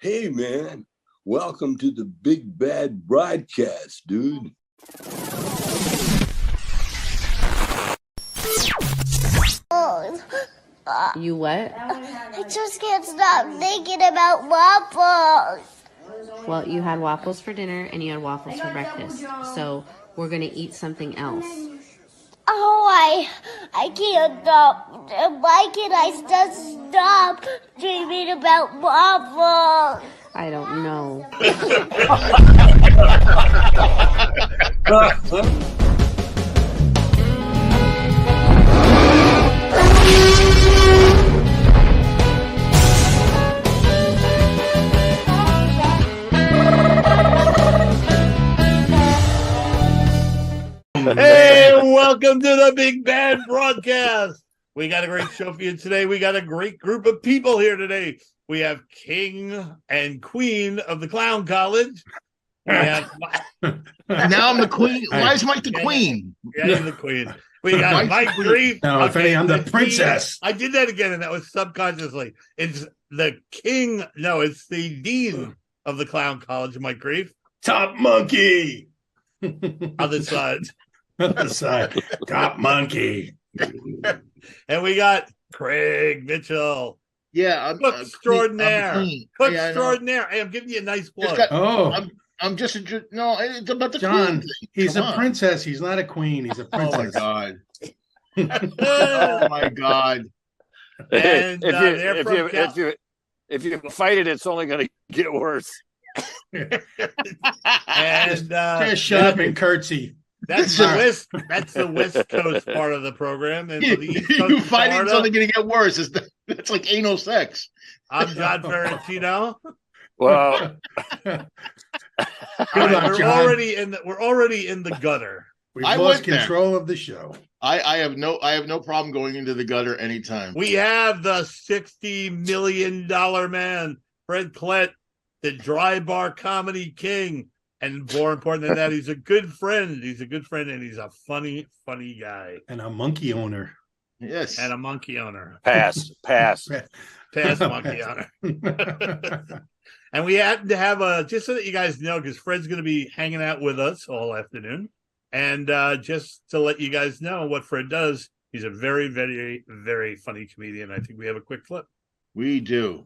Hey, man. Welcome to the Big Bad Broadcast, dude. You what? I just can't stop thinking about waffles. Well, you had waffles for dinner and you had waffles for breakfast. So we're going to eat something else. Oh, I can't stop. Why can't I just stop dreaming about waffles? I don't know. Hey, welcome to the Big Bad Broadcast. We got a great show for you today. We got a great group of people here today. We have King and Queen of the Clown College. We have now I'm the queen. Why is Mike the queen? Yeah, you're the queen. We got Mike Grief. No, okay, I'm the princess. I did that again, and that was subconsciously. It's the king. No, it's the dean of the Clown College, Mike Grief. Top monkey. Other side. Other side. Top monkey. And we got Craig Mitchell. Yeah, Cook extraordinaire. Cook yeah, extraordinaire. Hey, I'm giving you a nice plug. I'm just no. It's about the John. queen. He's a princess. He's not a queen. He's a princess. Oh my god. Oh my god. And if you fight it, it's only going to get worse. And just shut up and curtsy. That's the West Coast part of the program, and for the East Coast, you fight it's only going to get worse. That's like anal sex. I'm John Ferrantino. Well, we're already in the gutter. We've lost control of the show. I have no problem going into the gutter anytime. We have the $60 million man, Fred Klett, the dry bar comedy king. And more important than that, he's a good friend. He's a good friend, and he's a funny guy. And a monkey owner. Yes. And a monkey owner. Pass Monkey owner. And we happen to have just so that you guys know, because Fred's going to be hanging out with us all afternoon. And just to let you guys know what Fred does, he's a very, very, very funny comedian. I think we have a quick clip. We do.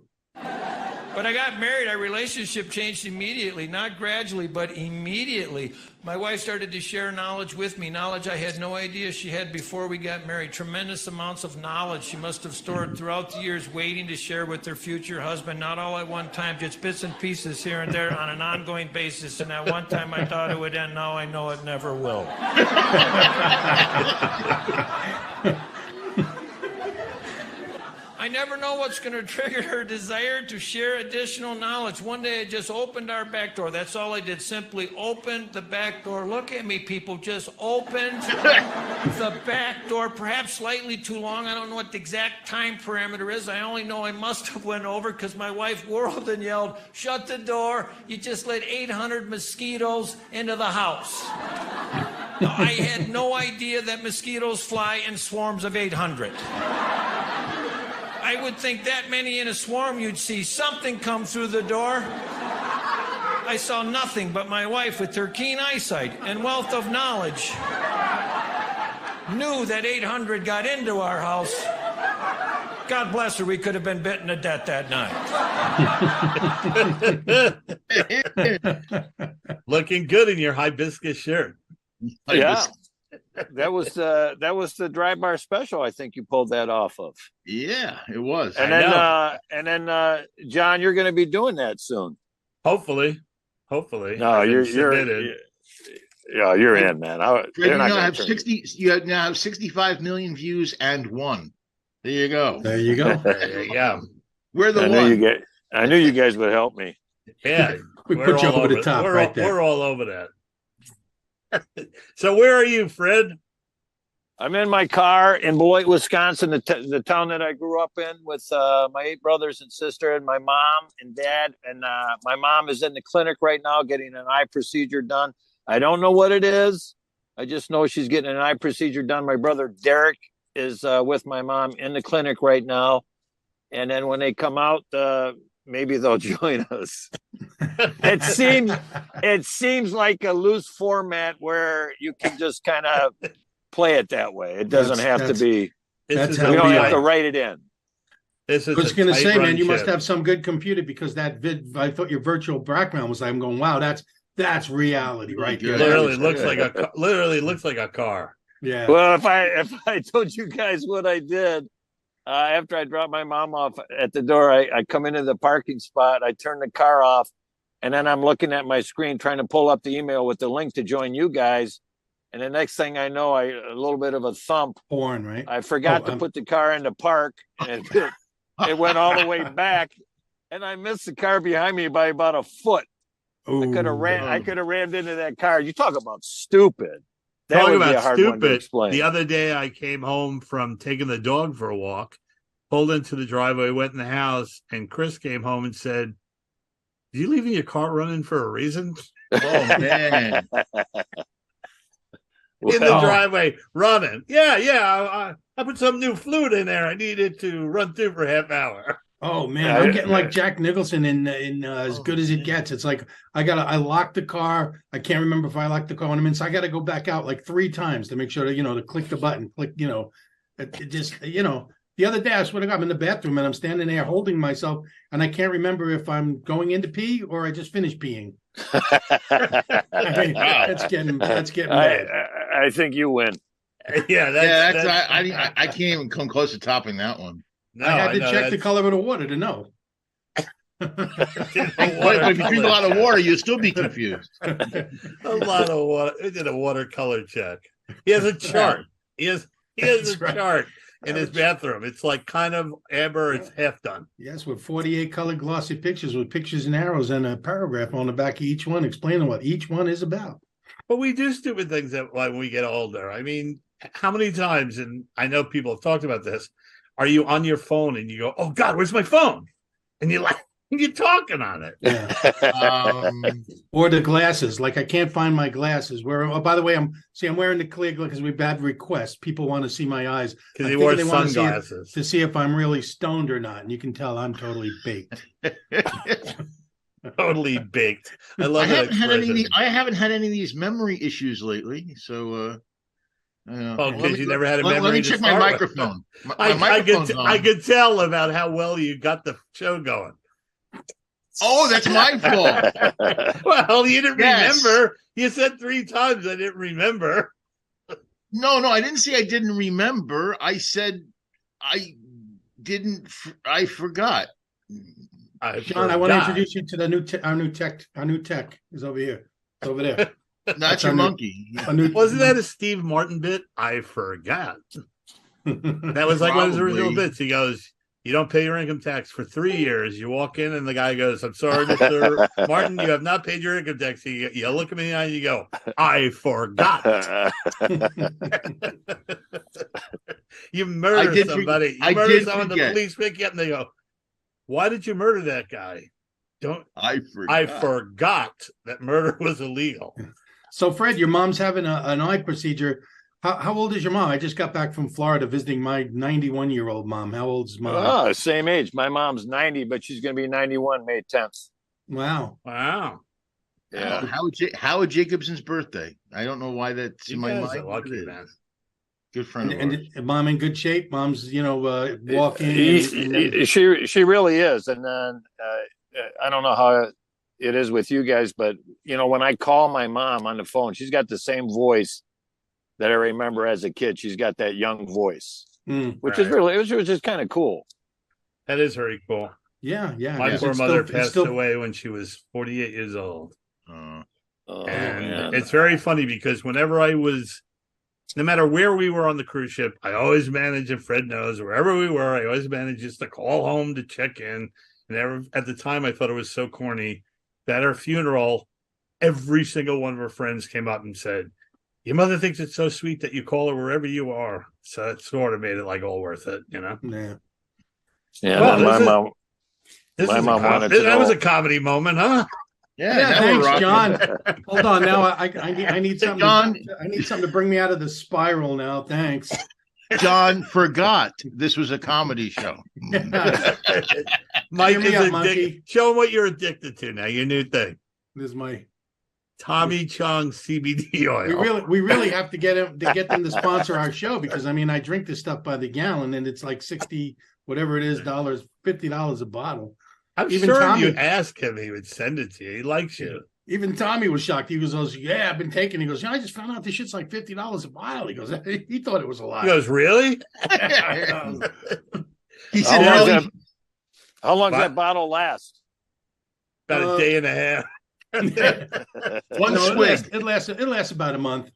When I got married, our relationship changed immediately, not gradually, but immediately. My wife started to share knowledge with me, knowledge I had no idea she had before we got married. Tremendous amounts of knowledge she must have stored throughout the years, waiting to share with her future husband, not all at one time, just bits and pieces here and there on an ongoing basis. And at one time I thought it would end, now I know it never will. I never know what's going to trigger her desire to share additional knowledge. One day I just opened our back door. That's all I did, simply opened the back door. Look at me, people, just opened the back door, perhaps slightly too long. I don't know what the exact time parameter is. I only know I must have went over because my wife whirled and yelled, "Shut the door. You just let 800 mosquitoes into the house." I had no idea that mosquitoes fly in swarms of 800. I would think that many in a swarm, you'd see something come through the door. I saw nothing but my wife with her keen eyesight and wealth of knowledge knew that 800 got into our house. God bless her, we could have been bitten to death that night. Looking good in your hibiscus shirt. Yeah. That was the dry bar special. I think you pulled that off of. Yeah, it was. And then John, you're going to be doing that soon. Hopefully. No, you're in, man. You now have 65 million views and one. There you go. There you go. We're the one. I knew you guys would help me. Yeah, we put you over the top right there. We're all over that. So where are you, Fred? I'm in my car in Beloit, Wisconsin, the town that I grew up in, with my 8 brothers and sister and my mom and dad. And my mom is in the clinic right now getting an eye procedure done. I don't know what it is. I just know she's getting an eye procedure done. My brother Derek is with my mom in the clinic right now. And then when they come out, maybe they'll join us. It seems like a loose format where you can just kind of play it that way. It doesn't have to be. We don't have to write it in. I was going to say, man, you must have some good computer because I thought your virtual background was. I'm going, wow, that's reality, right? Literally looks like a car. Yeah. Well, if I told you guys what I did after I dropped my mom off at the door, I come into the parking spot, I turn the car off, and then I'm looking at my screen trying to pull up the email with the link to join you guys. And the next thing I know, a little bit of a thump. Porn, right? I forgot to put the car into park, and it went all the way back, and I missed the car behind me by about a foot. Ooh, I could have rammed into that car. You talk about stupid. That would be a hard one to explain. The other day I came home from taking the dog for a walk, pulled into the driveway, went in the house, and Chris came home and said, "You leaving your car running for a reason?" Oh man. In the driveway, running. Yeah. I put some new fluid in there. I needed to run through for a half hour. Oh man, I'm getting like Jack Nicholson in As Good as It Gets. It's like I locked the car. I can't remember if I locked the car when I'm in, so I got to go back out like 3 times to make sure that to click the button. It just The other day, I swear to God, I'm in the bathroom and I'm standing there holding myself, and I can't remember if I'm going in to pee or I just finished peeing. That's getting bad. I think you win. I can't even come close to topping that one. No, I had to check the color of the water to know. But if you drink a lot of water, you'll still be confused. A lot of water. We did a watercolor check. He has a chart. He has a chart in his bathroom. It's like kind of amber. It's half done. Yes, with 48 colored glossy pictures with pictures and arrows and a paragraph on the back of each one explaining what each one is about. But we do stupid things when we get older. I mean, how many times, and I know people have talked about this, are you on your phone and you go, "Oh God, where's my phone?" And you're talking on it. Yeah. Or the glasses. Like I can't find my glasses. By the way, I'm wearing the clear because we've had requests. People want to see my eyes. Because he wore sunglasses. To see if I'm really stoned or not. And you can tell I'm totally baked. Totally baked. I love that. I haven't had any of these memory issues lately. So because you never had a memory. Let me check my microphone. I could tell about how well you got the show going. Oh, that's my fault. Well, you didn't remember. You said 3 times I didn't remember. No, I didn't say I didn't remember. I said I didn't. I forgot. John, I want to introduce you to our new tech is over here. It's over there. That's your monkey. Wasn't that a Steve Martin bit? I forgot. That was like one of his original bits. He goes, "You don't pay your income tax for 3 years." You walk in and the guy goes, "I'm sorry, Mr. Martin, you have not paid your income tax." You look at me in the eye and you go, "I forgot." You murder somebody. You murder someone, the police pick you up and they go, "Why did you murder that guy?" I forgot that murder was illegal. So, Fred, your mom's having an eye procedure. How old is your mom? I just got back from Florida visiting my 91-year-old mom. How old is mom? Oh, same age. My mom's 90, but she's going to be 91 May 10th. Wow. Yeah. Howard Jacobson's birthday. I don't know why that's in my mind. Lucky, man. Good friend of ours. And mom in good shape? Mom's, walking. She really is. And then I don't know how it is with you guys, but, when I call my mom on the phone, she's got the same voice that I remember as a kid. She's got that young voice, which is really, it was just kind of cool. That is very cool. Yeah. My poor mother passed away when she was 48 years old. It's very funny because whenever no matter where we were on the cruise ship, I always managed, and Fred knows, wherever we were, I always managed just to call home to check in. And at the time, I thought it was so corny that at her funeral, every single one of her friends came up and said, "Your mother thinks it's so sweet that you call her wherever you are." So it sort of made it like all worth it, Yeah. Yeah. Well, my mom wanted to know. That was a comedy moment, huh? Yeah, thanks, John. Hold on, now I need something. John, I need something to bring me out of the spiral now. Thanks. John forgot this was a comedy show. Mike Give me is up, addicted. monkey. Show him what you're addicted to now. Your new thing. This is my. Tommy Chong CBD oil. We really have to get them to sponsor our show, because I mean I drink this stuff by the gallon and it's like 60 whatever it is dollars, $50 a bottle. I'm Even sure Tommy- if you ask him, he would send it to you. He likes you. Even Tommy was shocked. He goes, "Yeah, I've been taking." He goes, "Yeah, I just found out this shit's like $50 a bottle." He goes, he thought it was a lot. He goes, really? He said, How long, "No, does how long does What? that bottle last? About a day and a half. one No, swig, it lasts about a month.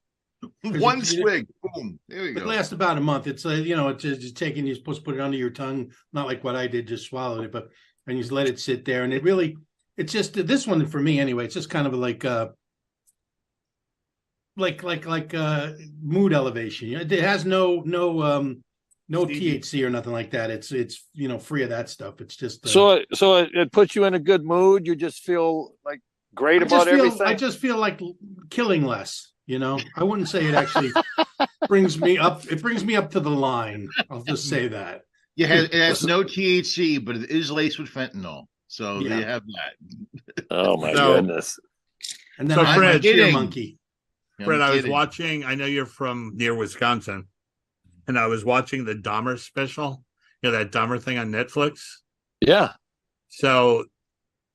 one swig, boom, there we It go." lasts about a month. It's it's just taking. You're supposed to put it under your tongue, not like what I did, just swallowed it, but and you just let it sit there. And it really, it's just this one for me anyway. It's just kind of like mood elevation. It has no THC or nothing like that. It's free of that stuff. It's just So it puts you in a good mood. You just feel like great about everything. I just feel like killing less. I wouldn't say it actually brings me up. It brings me up to the line. I'll just say that. It has no THC, but it is laced with fentanyl. So Yeah. they have that. Oh my So- goodness! And then So, I Fred, cheer kidding. monkey. Fred, I was kidding. watching, I know you're from near Wisconsin, and I was watching the Dahmer special, that Dahmer thing on Netflix. Yeah, So,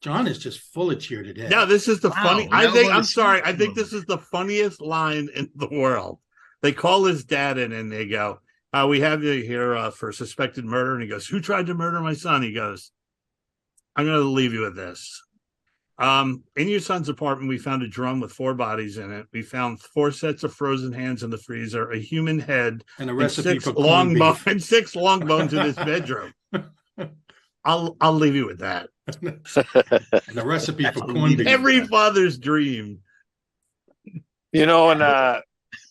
John is just full of cheer today. no, this is the Wow, funny. now I think, we're I'm sorry, I listening. think this is the funniest line in the world. They call his dad in and they go, we have you here for suspected murder. And he goes, "Who tried to murder my son?" He goes, "I'm going to leave you with this. In your son's apartment, we found a drum with 4 bodies in it. We found 4 sets of frozen hands in the freezer, a human head, and a and recipe 6 for long corned beef. and 6 long bones in his bedroom." I'll leave you with that. And a recipe for corned beef. Every father's dream. and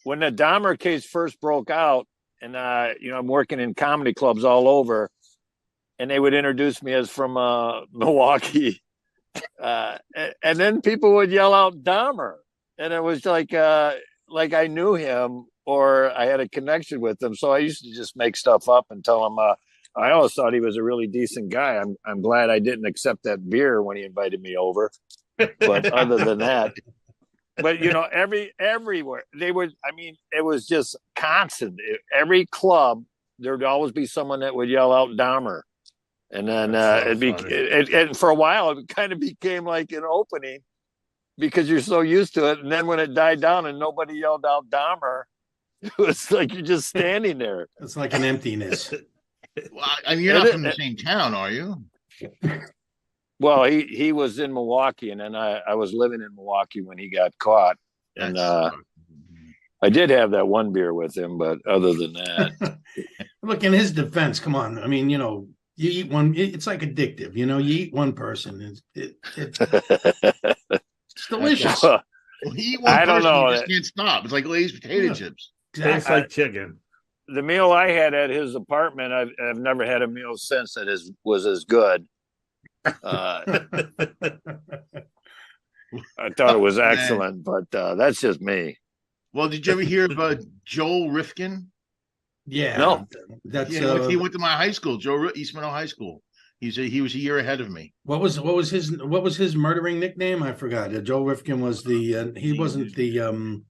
when the Dahmer case first broke out, and I'm working in comedy clubs all over, and they would introduce me as from Milwaukee, and then people would yell out Dahmer, and it was like I knew him or I had a connection with him. So I used to just make stuff up and tell him. I always thought he was a really decent guy. I'm glad I didn't accept that beer when he invited me over. But other than that, but everywhere they would. I mean, it was just constant. Every club, there'd always be someone that would yell out Dahmer, and then and for a while it kind of became like an opening because you're so used to it. And then when it died down and nobody yelled out Dahmer, it was like you're just standing there. It's like an emptiness. Well, I mean, you're not from the same town, are you? Well, he was in Milwaukee, and then I was living in Milwaukee when he got caught, and I did have that one beer with him, but other than that, Look, in his defense, come on. I mean, you eat one. It's like addictive. You eat one person. It's delicious. Well, Well, he eat one I don't person, know. you just can't stop. It's like Lay's potato chips. Tastes like chicken. the meal I had at his apartment, I've never had a meal since that was as good. I thought it was excellent, but that's just me. Well, did you ever hear about Joel Rifkin? Yeah. No. That's He went to my high school, East Meadow High School. He was a year ahead of me. what was his murdering nickname? I forgot. Joe Rifkin was the he wasn't the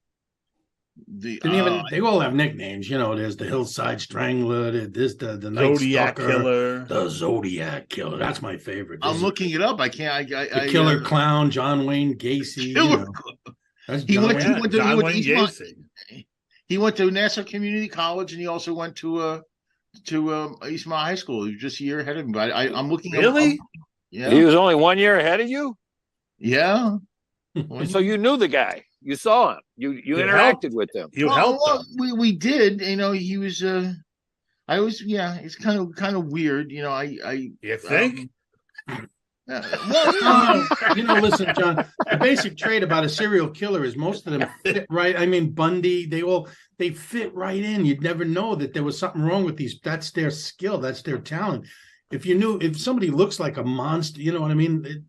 they all have nicknames, there's the Hillside Strangler, there's the Night Zodiac Stalker, Killer. the Zodiac Killer. That's my favorite. I'm looking it up. I can't. The Killer Clown, John Wayne Gacy. Killer. That's He John went Wayne. to John Wayne Gacy. He went to Nassau Community College, and he also went to East Meadow High School. He was just a year ahead of me. But I'm looking. Really? Yeah. He was only 1 year ahead of you, Yeah. so you knew the guy. You saw him. You interacted with him. You helped him. We did. He was. I was. Yeah. It's kind of weird. You think? Well, Listen, John, the basic trait about a serial killer is most of them fit right. I mean, Bundy, they fit right in. You'd never know that there was something wrong with these. That's their skill. That's their talent. If somebody looks like a monster, you know what I mean?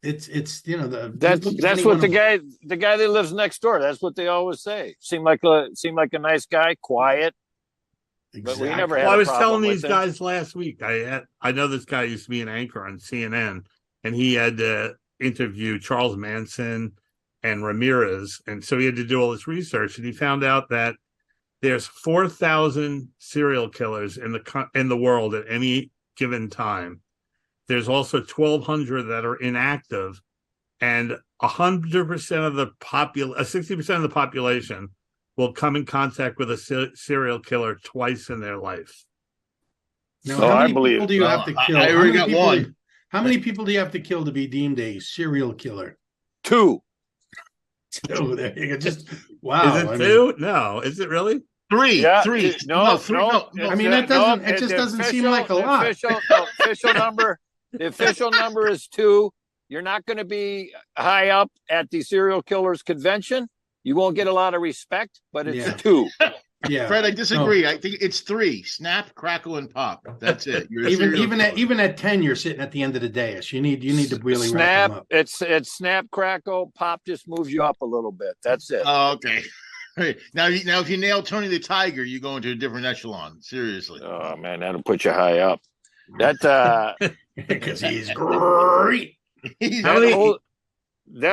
That's what the guy that lives next door. That's what they always say. Seemed like a nice guy, quiet. But we never had. Well, I a was problem telling with these it. guys last week. I know this guy used to be an anchor on CNN, and he had to interview Charles Manson and Ramirez, and so he had to do all this research, and he found out that there's 4,000 serial killers in the world at any given time. There's also 1,200 that are inactive, and 100% of the 60% of the population will come in contact with a serial killer twice in their life. Now, Oh, how I many believe people do you have to kill? I already got one. How many people do you have to kill to be deemed a serial killer? 2. Oh, there you go. Just wow. Is it two? No, is it really? 3. Yeah, 3. no, three. no. No. I mean, that doesn't. It just doesn't seem like a lot. Official number. The official number is 2. You're not going to be high up at the serial killers convention. You won't get a lot of respect, but it's 2. Yeah, Fred, I disagree. No. I think it's 3. Snap, crackle, and pop. That's it. Even at 10, you're sitting at the end of the dais. You need to really snap. Wrap them up. It's snap, crackle, pop. Just moves you up a little bit. That's it. Oh, okay. Now, if you nail Tony the Tiger, you go into a different echelon. Seriously. Oh man, that'll put you high up. That because he's great. That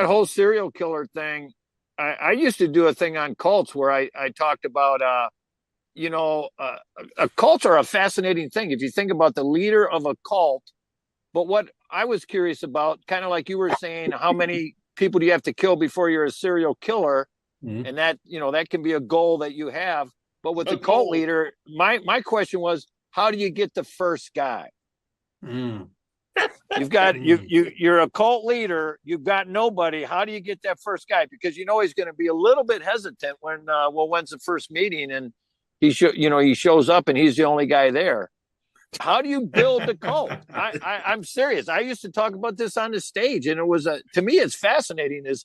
whole serial killer thing. I used to do a thing on cults where I talked about, cults are a fascinating thing. If you think about the leader of a cult, but what I was curious about, kind of like you were saying, how many people do you have to kill before you're a serial killer? Mm-hmm. And that, that can be a goal that you have. But with the cult leader, my question was, how do you get the first guy? Mm. You've got you're a cult leader. You've got nobody. How do you get that first guy? Because he's going to be a little bit hesitant when's the first meeting and he shows up and he's the only guy there. How do you build the cult? I'm serious. I used to talk about this on the stage, and it was to me it's fascinating. Is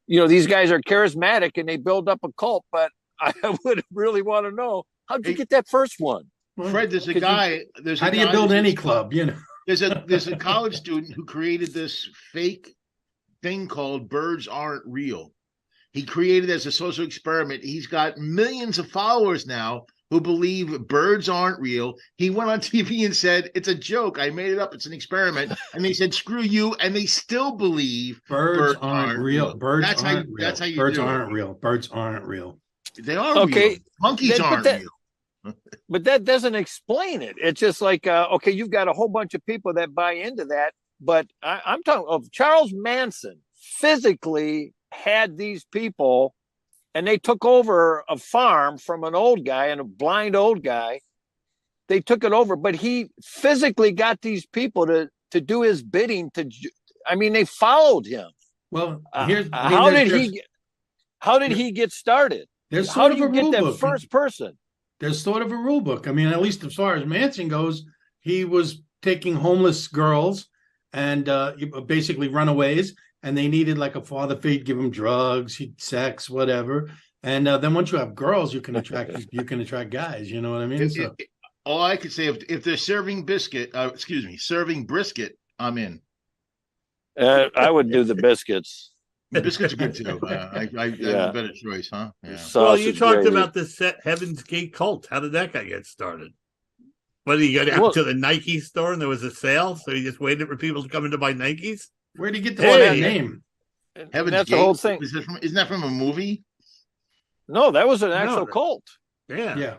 these guys are charismatic and they build up a cult, but I would really want to know how did you get that first one? Fred, there's a guy. How do you build any club? There's a college student who created this fake thing called Birds Aren't Real. He created it as a social experiment. He's got millions of followers now who believe birds aren't real. He went on TV and said, it's a joke. I made it up. It's an experiment. And they said, screw you. And they still believe birds aren't real. Birds aren't real. That's how you birds do aren't it. real. Birds aren't real. They are real. Monkeys aren't real. But that doesn't explain it. It's just like, you've got a whole bunch of people that buy into that. But I'm talking of Charles Manson physically had these people, and they took over a farm from an old guy and a blind old guy. They took it over, but he physically got these people to do his bidding. They followed him. Well, how did he get started? How do you get that first person? There's sort of a rule book. At least as far as Manson goes, he was taking homeless girls and basically runaways, and they needed like a father figure, give them drugs, sex, whatever. And then once you have girls, you can attract guys. You know what I mean? All I could say, if they're serving serving brisket, I'm in. I would do the biscuits. Biscuits are good too. I have a better choice, huh? Yeah. Well, you talked about this Heaven's Gate cult. How did that guy get started? What, he got out to the Nike store and there was a sale, so he just waited for people to come in to buy Nikes? Where did he get that name? Heaven's That's Gate? The whole thing. Isn't that from a movie? No, that was an actual cult. Yeah.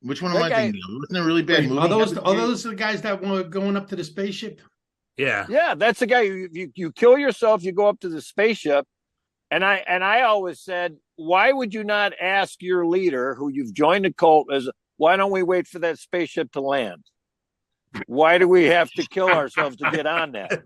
Which one am I thinking of? Wasn't it a really bad movie? Are those the guys that were going up to the spaceship? Yeah, that's the guy. You kill yourself, you go up to the spaceship, and I always said, why would you not ask your leader, who you've joined the cult, why don't we wait for that spaceship to land? Why do we have to kill ourselves to get on that?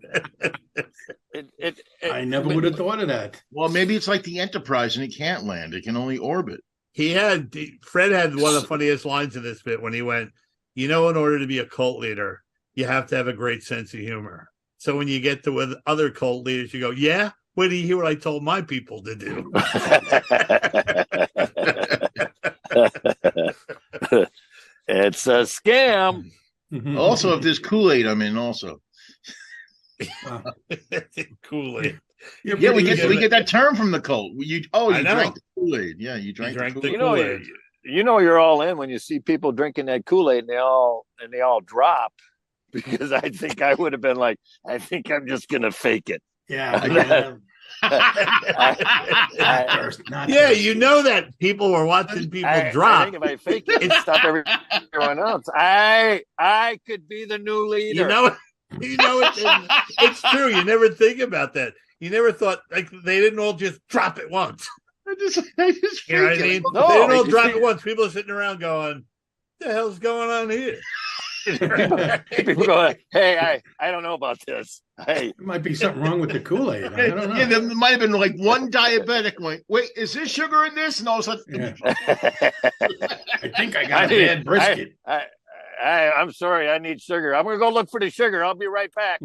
I never would have thought of that. Well, maybe it's like the Enterprise and it can't land; it can only orbit. Fred had one of the funniest lines in this bit when he went, in order to be a cult leader, you have to have a great sense of humor. So when you get to with other cult leaders, you go, yeah, wait till you hear what I told my people to do. It's a scam. Also, if there's Kool-Aid, I'm in also. Kool-Aid. We get that term from the cult. You drank the Kool-Aid. Yeah, you drank the Kool-Aid. you're all in when you see people drinking that Kool-Aid and they all drop, because I think I would have been like, I think I'm just gonna fake it. Yeah. Yeah, you know that people were watching people drop. I think if I fake it, it'd stop everyone else. I could be the new leader. It's true. You never think about that. You never thought like they didn't all just drop at once. I just You know what I mean? No, they didn't all drop at once. People are sitting around going, "What the hell's going on here?" People go, "Hey, I don't know about this. Hey, there might be something wrong with the Kool-Aid. I don't know. Yeah, there might have been like one diabetic going, "Wait, is there sugar in this?" And all of a sudden, I think I got a bad brisket. I'm sorry, I need sugar. I'm gonna go look for the sugar. I'll be right back.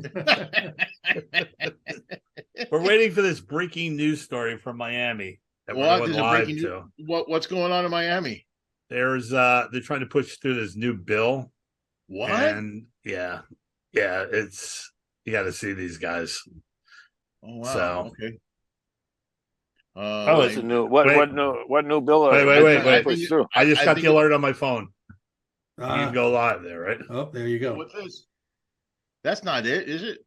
We're waiting for this breaking news story from Miami. What's going on in Miami? They're trying to push through this new bill. What? And yeah, it's, you got to see these guys. Oh wow. So, okay. It's a new what new bill? Wait. I just got the alert on my phone. You can go live there, right? Oh, there you go. What's this? That's not it, is it?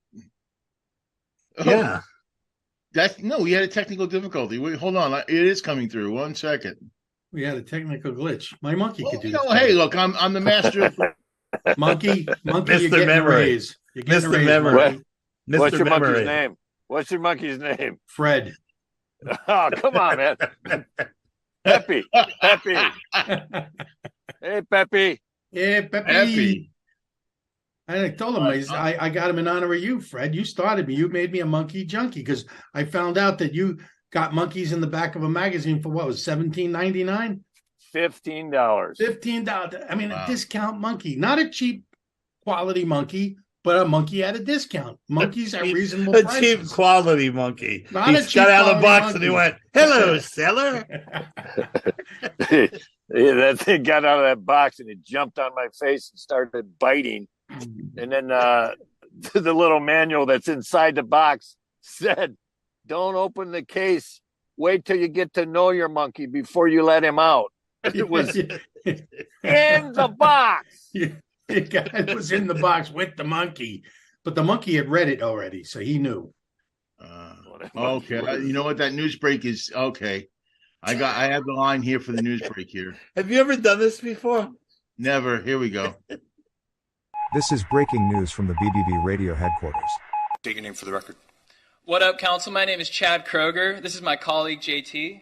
Yeah. We had a technical difficulty. Wait, hold on. It is coming through. 1 second. We had a technical glitch. My monkey could do that. Hey, look, I'm the master of monkey, Mr. Memory. Mr. Memory. What's your monkey's name? What's your monkey's name? Fred. Oh, come on, man. Peppy. Hey, Peppy. Yeah, Peppy. And I told him, I got him in honor of you, Fred. You started me. You made me a monkey junkie, because I found out that you got monkeys in the back of a magazine for what was $17.99? $15. $15. I mean, a discount monkey, not a cheap quality monkey, but a monkey at a discount. Monkeys at reasonable prices. A cheap quality monkey. Not he a cheap got out of the box monkey. and he went, "Hello, seller." Yeah, that thing got out of that box and it jumped on my face and started biting. And then the little manual that's inside the box said, "Don't open the case. Wait till you get to know your monkey before you let him out." It was in the box. It was in the box with the monkey, but the monkey had read it already, so he knew. Okay, you know what that news break is? Okay, I have the line here for the news break here. Have you ever done this before? Never. Here we go. This is breaking news from the BBB radio headquarters. Take your name for the record. What up, Council? My name is Chad Kroeger. This is my colleague, JT.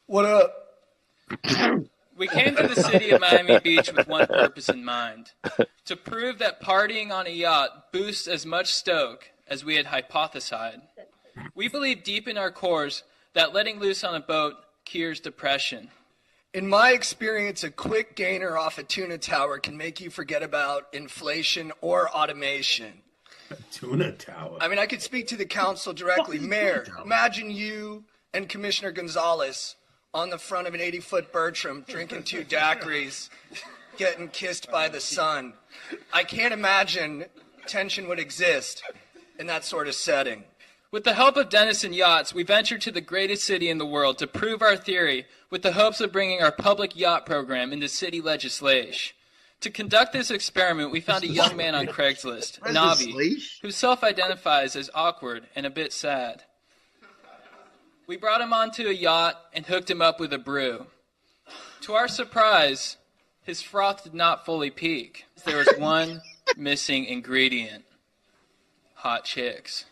What up? We came to the city of Miami Beach with one purpose in mind: to prove that partying on a yacht boosts as much stoke as we had hypothesized. We believe deep in our cores that letting loose on a boat cures depression. In my experience, a quick gainer off a tuna tower can make you forget about inflation or automation. A tuna tower? I mean, I could speak to the council directly. Mayor, imagine you and Commissioner Gonzalez on the front of an 80-foot Bertram, drinking 2 daiquiris, getting kissed by the sun. I can't imagine tension would exist in that sort of setting. With the help of Denison Yachts, we ventured to the greatest city in the world to prove our theory with the hopes of bringing our public yacht program into city legislation. To conduct this experiment, we found a young man on Craigslist, Navi, who self-identifies as awkward and a bit sad. We brought him onto a yacht and hooked him up with a brew. To our surprise, his froth did not fully peak. There was one missing ingredient: hot chicks.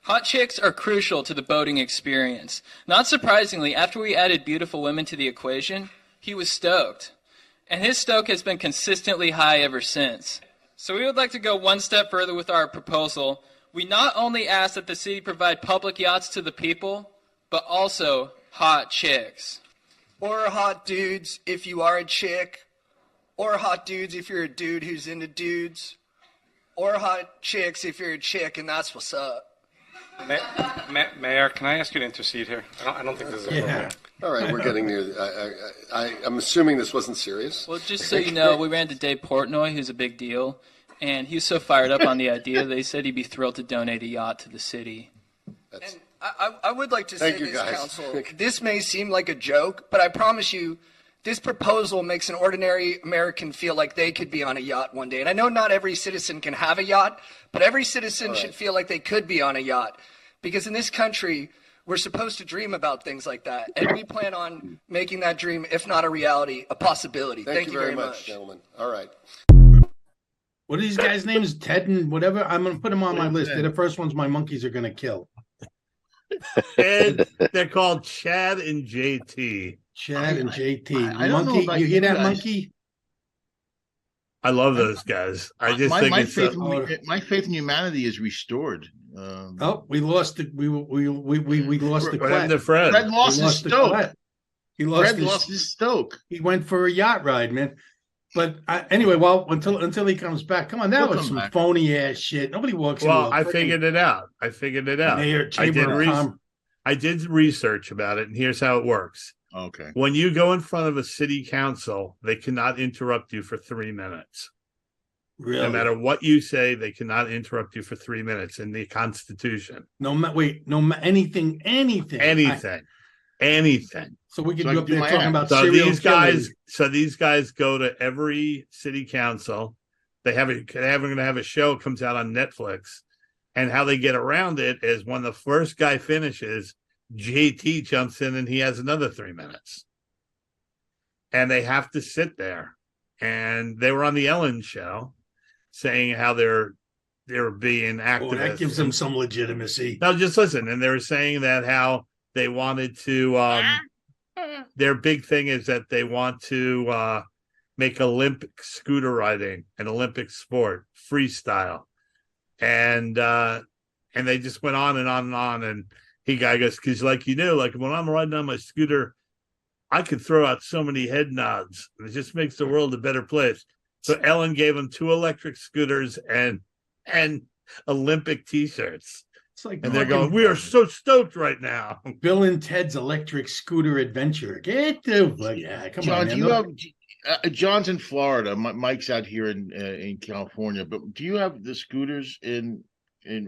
Hot chicks are crucial to the boating experience. Not surprisingly, after we added beautiful women to the equation, he was stoked. And his stoke has been consistently high ever since. So we would like to go one step further with our proposal. We not only ask that the city provide public yachts to the people, but also hot chicks. Or hot dudes if you are a chick. Or hot dudes if you're a dude who's into dudes. Or hot chicks if you're a chick and that's what's up. Mayor, can I ask you to intercede here? I don't think this is appropriate. All right, we're getting near. I'm assuming this wasn't serious. Well, just so you know, we ran to Dave Portnoy, who's a big deal, and he was so fired up on the idea, they said he'd be thrilled to donate a yacht to the city. And I would like to say this, Council. This may seem like a joke, but I promise you This proposal makes an ordinary American feel like they could be on a yacht one day. And I know not every citizen can have a yacht, but every citizen should feel like they could be on a yacht. Because in this country, we're supposed to dream about things like that. And we plan on making that dream, if not a reality, a possibility. Thank you very much, much, gentlemen. All right. What are these guys' names? Ted and whatever. I'm gonna put them on my list. They're the first ones my monkeys are gonna kill. And they're called Chad and JT. Chad and JT. I don't know Monkey, about you hear you that, guys. Monkey? I love those guys. I just think my it's my faith in humanity is restored. Oh, we lost it. We lost the What happened to Klett. Fred? Fred lost his stoke. He Fred lost his stoke. He went for a yacht ride, man. But anyway, well, until he comes back, come on, that He'll was come some back. phony ass shit. Nobody walks. Well, into a I figured it out. Mayor I Chamber did, I did research about it, and here's how it works. Okay. When you go in front of a city council, they cannot interrupt you for 3 minutes. Really? No matter what you say, they cannot interrupt you for 3 minutes in the Constitution. Anything. Anything. So we could So I go up can do there my talking act. about So serial these guys, killing. go to every city council. They're going to have a show comes out on Netflix, and how they get around it is when the first guy finishes, JT jumps in and he has another 3 minutes, and they have to sit there. And they were on the Ellen show, saying how they're being activists. Oh, that gives them some legitimacy. No, just listen. And they were saying that how they wanted to. Their big thing is that they want to make Olympic scooter riding an Olympic sport, freestyle, and they just went on and on and on. And guy goes, because like when I'm riding on my scooter, I could throw out so many head nods. It just makes the world a better place. So Ellen gave them 2 electric scooters and Olympic T-shirts. It's like, and they're going, we are so stoked right now. Bill and Ted's Electric Scooter Adventure. Get the come John, on, man. do you have John's in Florida? Mike's out here in California. But do you have the scooters in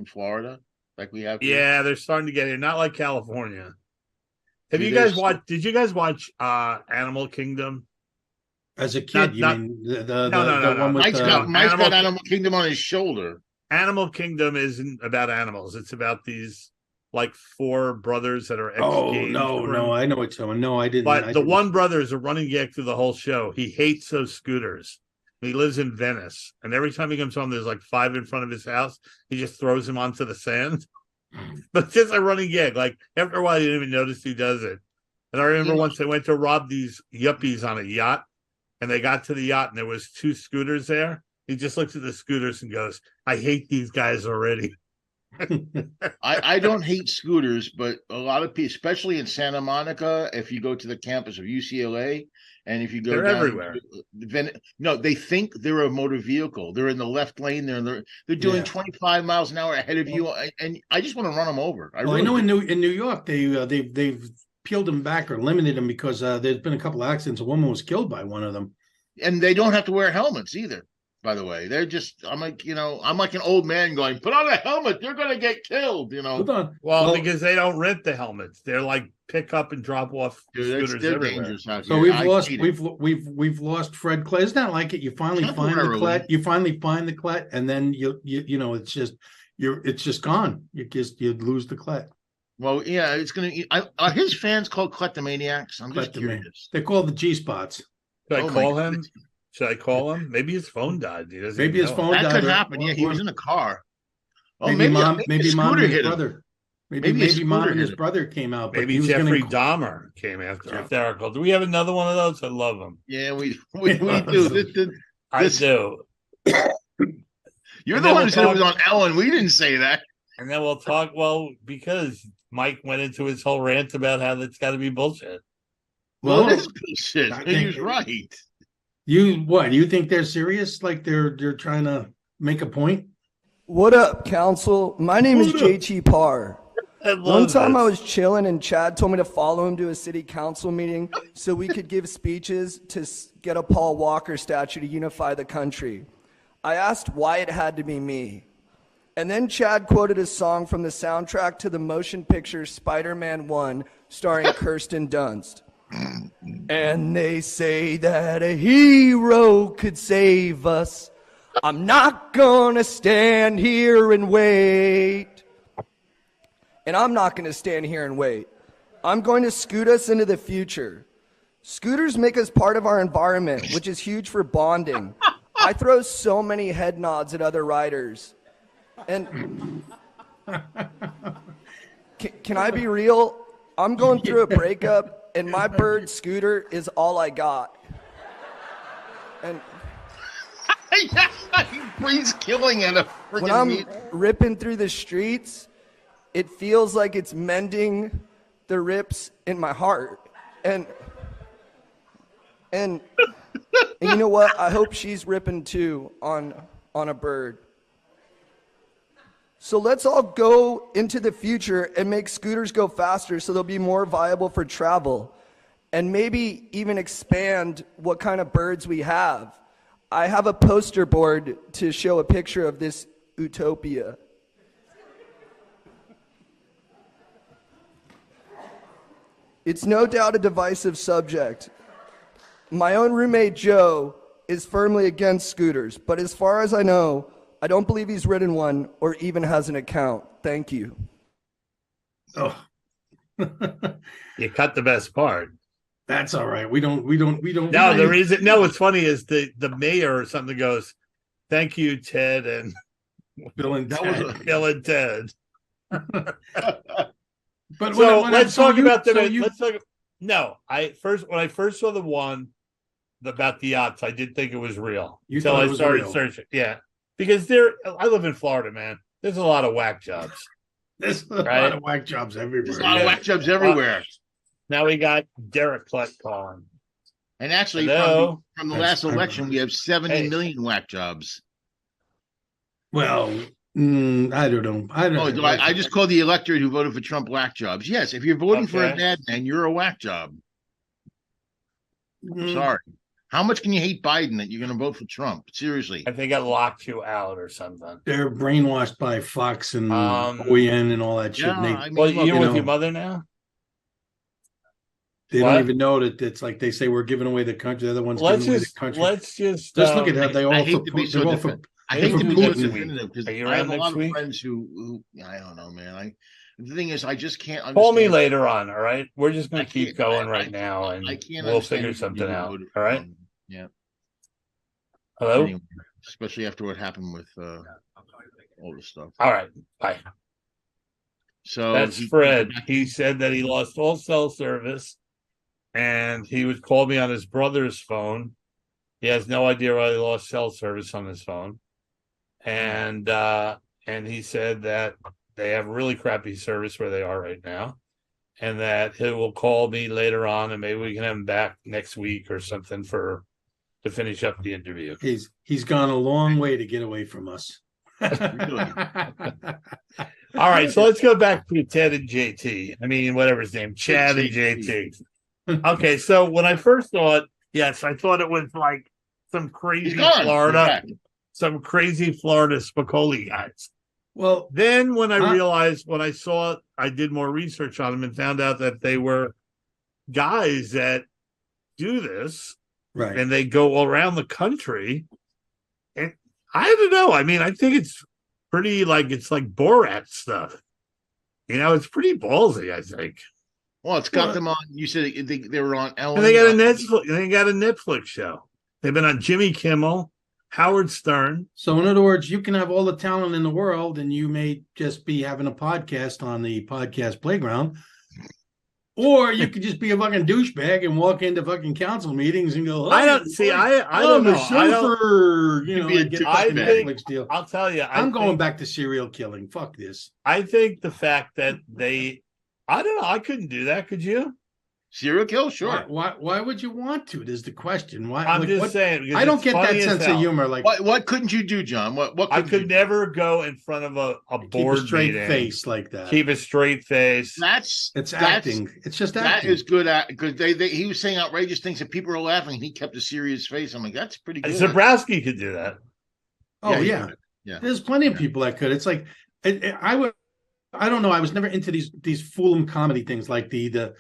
Florida like we have here? Yeah, they're starting to get here. Not like California. Did you guys watch Animal Kingdom? As a kid, No. the one with Mike's got Animal Kingdom on his shoulder. Animal Kingdom isn't about animals. It's about these like 4 brothers that are no, I know what you're talking. No, I didn't. But the one brother is a running gag through the whole show. He hates those scooters. He lives in Venice, and every time he comes home, there's like 5 in front of his house. He just throws them onto the sand. But it's just a running gag. Like after a while, you don't even notice he does it. And I remember once they went to rob these yuppies on a yacht, and they got to the yacht, and there was 2 scooters there. He just looks at the scooters and goes, I hate these guys already. I don't hate scooters, but a lot of people, especially in Santa Monica, if you go to the campus of UCLA, and if you go They're down everywhere. No, they think they're a motor vehicle. They're in the left lane. They're doing 25 miles an hour ahead of you, and I just want to run them over. I know in New York they've peeled them back or limited them because there's been a couple of accidents. A woman was killed by one of them, and they don't have to wear helmets either. By the way, they're just, I'm like an old man going, put on a helmet. You're going to get killed, Hold on. Well, because they don't rent the helmets. They're like pick up and drop off scooters everywhere. Dangerous out So here. we've lost Fred Klett. Isn't that like it? You finally find the Klett. You finally find the Klett, and then you it's just gone. You lose the Klett. Well, yeah, it's going to. Are his fans called Klettomaniacs? I'm just curious. They're called the G spots. Should I call him? Should I call him? Maybe his phone died. Maybe his phone died. That could happen. Yeah, he was in the car. Oh, maybe mom and his brother. Maybe mom and his brother came out. Maybe Jeffrey Dahmer came after hysterical. Do we have another one of those? I love them. Yeah, we do. I do. You're the one who said it was on Ellen. We didn't say that. And then we'll talk. Well, because Mike went into his whole rant about how that's got to be bullshit. Well, it is bullshit. He was right. You think they're serious? Like they're trying to make a point? What up, council? My name is JT Parr. One time I was chilling and Chad told me to follow him to a city council meeting so we could give speeches to get a Paul Walker statue to unify the country. I asked why it had to be me. And then Chad quoted a song from the soundtrack to the motion picture Spider-Man 1 starring Kirsten Dunst. And they say that a hero could save us. I'm not gonna stand here and wait. And I'm not gonna stand here and wait. I'm going to scoot us into the future. Scooters make us part of our environment, which is huge for bonding. I throw so many head nods at other riders. And can I be real? I'm going through a breakup, and my bird scooter is all I got. And He's killing at a freaking when I'm ripping through the streets, it feels like it's mending the rips in my heart. And you know what? I hope she's ripping too on a bird. So let's all go into the future and make scooters go faster so they'll be more viable for travel. And maybe even expand what kind of birds we have. I have a poster board to show a picture of this utopia. It's no doubt a divisive subject. My own roommate, Joe, is firmly against scooters, but as far as I know, I don't believe he's ridden one or even has an account. Thank you. Oh. You cut the best part. That's all right. We don't. No, the reason. No, what's funny is the mayor or something goes, "Thank you, Ted and Bill and Ted." Bill and Ted. But so let's talk about the. Let's talk. No, when I first saw the one about the yachts, I did think it was real until I started searching. Yeah, because I live in Florida, man. There's a lot of whack jobs. There's a lot of whack jobs everywhere. There's a lot of whack jobs everywhere. Now we got Derek Klett calling. And actually, from the last election, we have 70 million whack jobs. Well, I don't know. I just call the electorate who voted for Trump whack jobs. Yes, if you're voting for a bad man, you're a whack job. Sorry. How much can you hate Biden that you're going to vote for Trump? Seriously. I think I locked you out or something. They're brainwashed by Fox and OEN and all that shit. Yeah, you're with your mother now? They don't even know that it's like they say we're giving away the country. The other one's giving away the country. Let's just look at how they all. I hate to be so definitive because I have a lot of friends who I don't know, man. The thing is, I just can't understand. Call me later on, all right? We're just going to keep going right now, and we'll figure something out, all right? Yeah. Hello? Anyway, especially after what happened with all this stuff. All right, bye. So that's Fred. He said that he lost all cell service, and he would call me on his brother's phone. He has no idea why he lost cell service on his phone, and he said that they have really crappy service where they are right now, and that he will call me later on, and maybe we can have him back next week or something to finish up the interview. He's gone a long way to get away from us. All right, so let's go back to Ted and JT. I mean, whatever his name, Chad and JT. Okay, so when I first saw it, yes, I thought it was like some crazy Florida Spicoli guys. Well, then when I realized, when I saw it, I did more research on them and found out that they were guys that do this, right? And they go all around the country. And I don't know. I mean, I think it's pretty it's like Borat stuff. You know, it's pretty ballsy, I think. Well, it's got them on. You said they were on Ellen. And they got a Netflix. They got a Netflix show. They've been on Jimmy Kimmel, Howard Stern. So in other words, you can have all the talent in the world, and you may just be having a podcast on the podcast playground, or you could just be a fucking douchebag and walk into fucking council meetings and go. Oh, I don't see. I don't know. Netflix deal. I'll tell you. I'm going back to serial killing. Fuck this. I think the fact that they. I don't know. I couldn't do that. Could you? Serial kill? Sure. Why would you want to? Is the question. Why? I'm just saying. I don't get that sense of humor. Like, what couldn't you do, John? What I could never go in front of a board keep a straight meeting. Face like that. Keep a straight face. It's acting. It's just acting. That is good because he was saying outrageous things and people were laughing. And he kept a serious face. I'm like, that's pretty good. Zabrowski could do that. Oh yeah. There's plenty of people that could. It's like I don't know. I was never into these fool 'em comedy things like the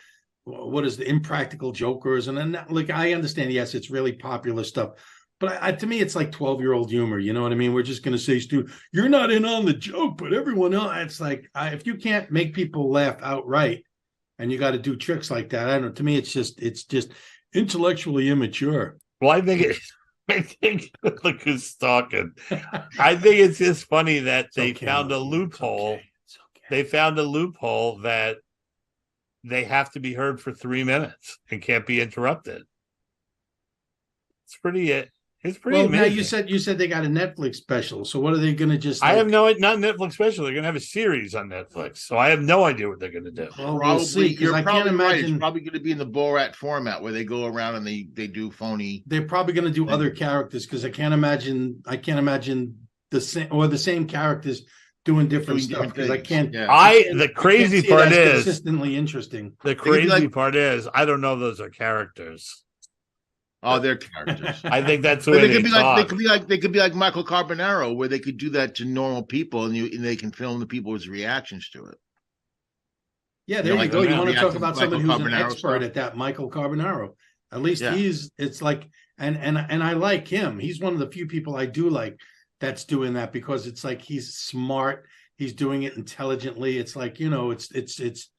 what is the Impractical Jokers, and then like I understand, yes, it's really popular stuff, but to me, it's like 12-year-old humor. You know what I mean? We're just going to say, Stu, you're not in on the joke, but everyone else. It's like if you can't make people laugh outright, and you got to do tricks like that, I don't know. To me, it's just intellectually immature. Well, I think look who's talking. I think it's just funny that they found a loophole. They found a loophole that they have to be heard for 3 minutes and can't be interrupted. It's pretty. It's pretty. Well, amazing. now you said they got a Netflix special. So what are they going to just? I have not Netflix special. They're going to have a series on Netflix. So I have no idea what they're going to do. Well, we'll see. You're I probably can't right. imagine. It's probably going to be in the Borat format where they go around and they do phony. They're probably going to do other characters because I can't imagine the same characters doing different stuff because I can't. Yeah. The crazy part is consistently interesting. The crazy part is I don't know those are characters. Oh, they're characters. I think that's the but way they could be like Michael Carbonaro, where they could do that to normal people, and they can film the people's reactions to it. Yeah, there you go. You want to talk about somebody who's an expert stuff. at that, Michael Carbonaro. At least it's like, and I like him. He's one of the few people I do like that's doing that because it's like he's smart. He's doing it intelligently. It's like, it's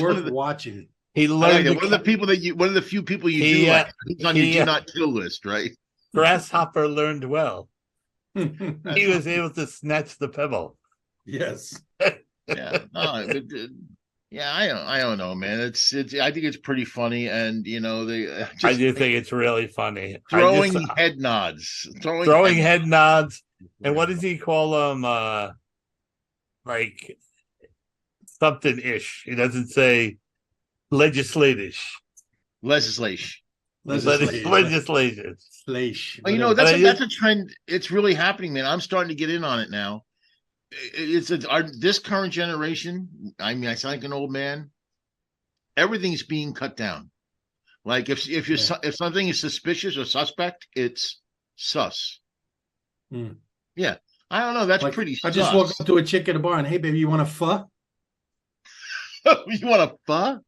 worth watching. He learned one of the few people you do like. He's on your do not kill list, right? Grasshopper learned well. He was able to snatch the pebble. Yes. Yeah. No, I don't know, man. It's I think it's pretty funny, and I do think it's really funny. Throwing head nods. Throwing head nods. And what does he call them? Like something ish. He doesn't say legislation. Legislation. Well, that's a trend. It's really happening, man. I'm starting to get in on it now. This current generation. I mean, I sound like an old man. Everything's being cut down. Like if something is suspicious or suspect, it's sus. Yeah, I don't know. That's pretty. I just walked up to a chick at a bar and, hey, baby, you want a pho? You want a pho?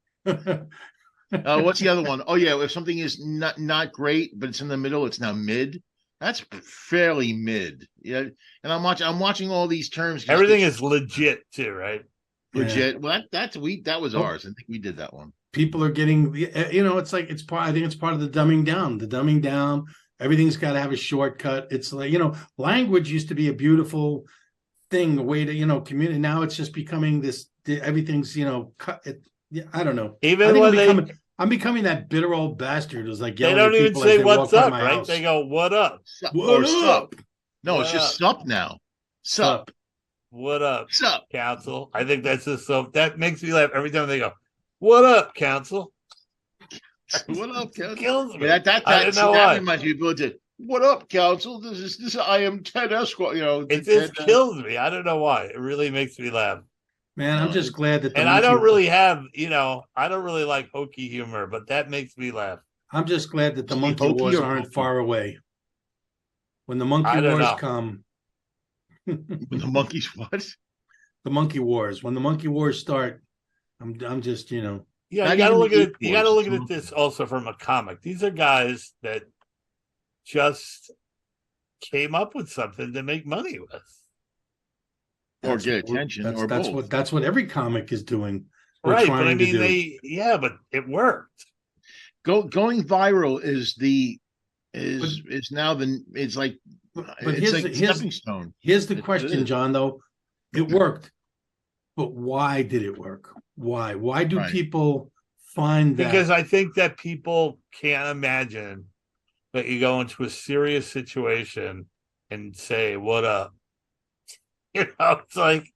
What's the other one? Oh yeah, if something is not great, but it's in the middle, it's now mid. That's fairly mid. Yeah, and I'm watching all these terms. Everything is legit too, right? Legit. Yeah. Well, that was ours. I think we did that one. People are getting, it's like I think it's part of the dumbing down. The dumbing down. Everything's got to have a shortcut. It's like language used to be a beautiful thing, a way to communicate. Now it's just becoming this. Everything's cut. I don't know. Even when I'm becoming that bitter old bastard who's like they don't even say what's up, right? House. They go, "What up?" What up? No, it's just sup now. Sup. What up? Sup, council? I think that's just so. That makes me laugh every time they go, "What up, council?" What up, council? Kills me. That reminds me of what up, council? This is I am Ted Esquire. It just kills me. I don't know why. It really makes me laugh. Man, I'm just glad that. And I don't really have, I don't really like hokey humor, but that makes me laugh. I'm just glad that the monkey wars aren't far away. When the monkey wars come. When the monkeys what? The monkey wars. When the monkey wars start, I'm just, Yeah, you got to look at it. You got to look at this also from a comic. These are guys that just came up with something to make money with. Or get attention, that's what every comic is doing. Right, but I mean, but it worked. Going viral is now it's like a stepping stone. Here's the question, John. Though it worked, but why did it work? Why? Why do people find that? Because I think that people can't imagine that you go into a serious situation and say, "What up?" It's like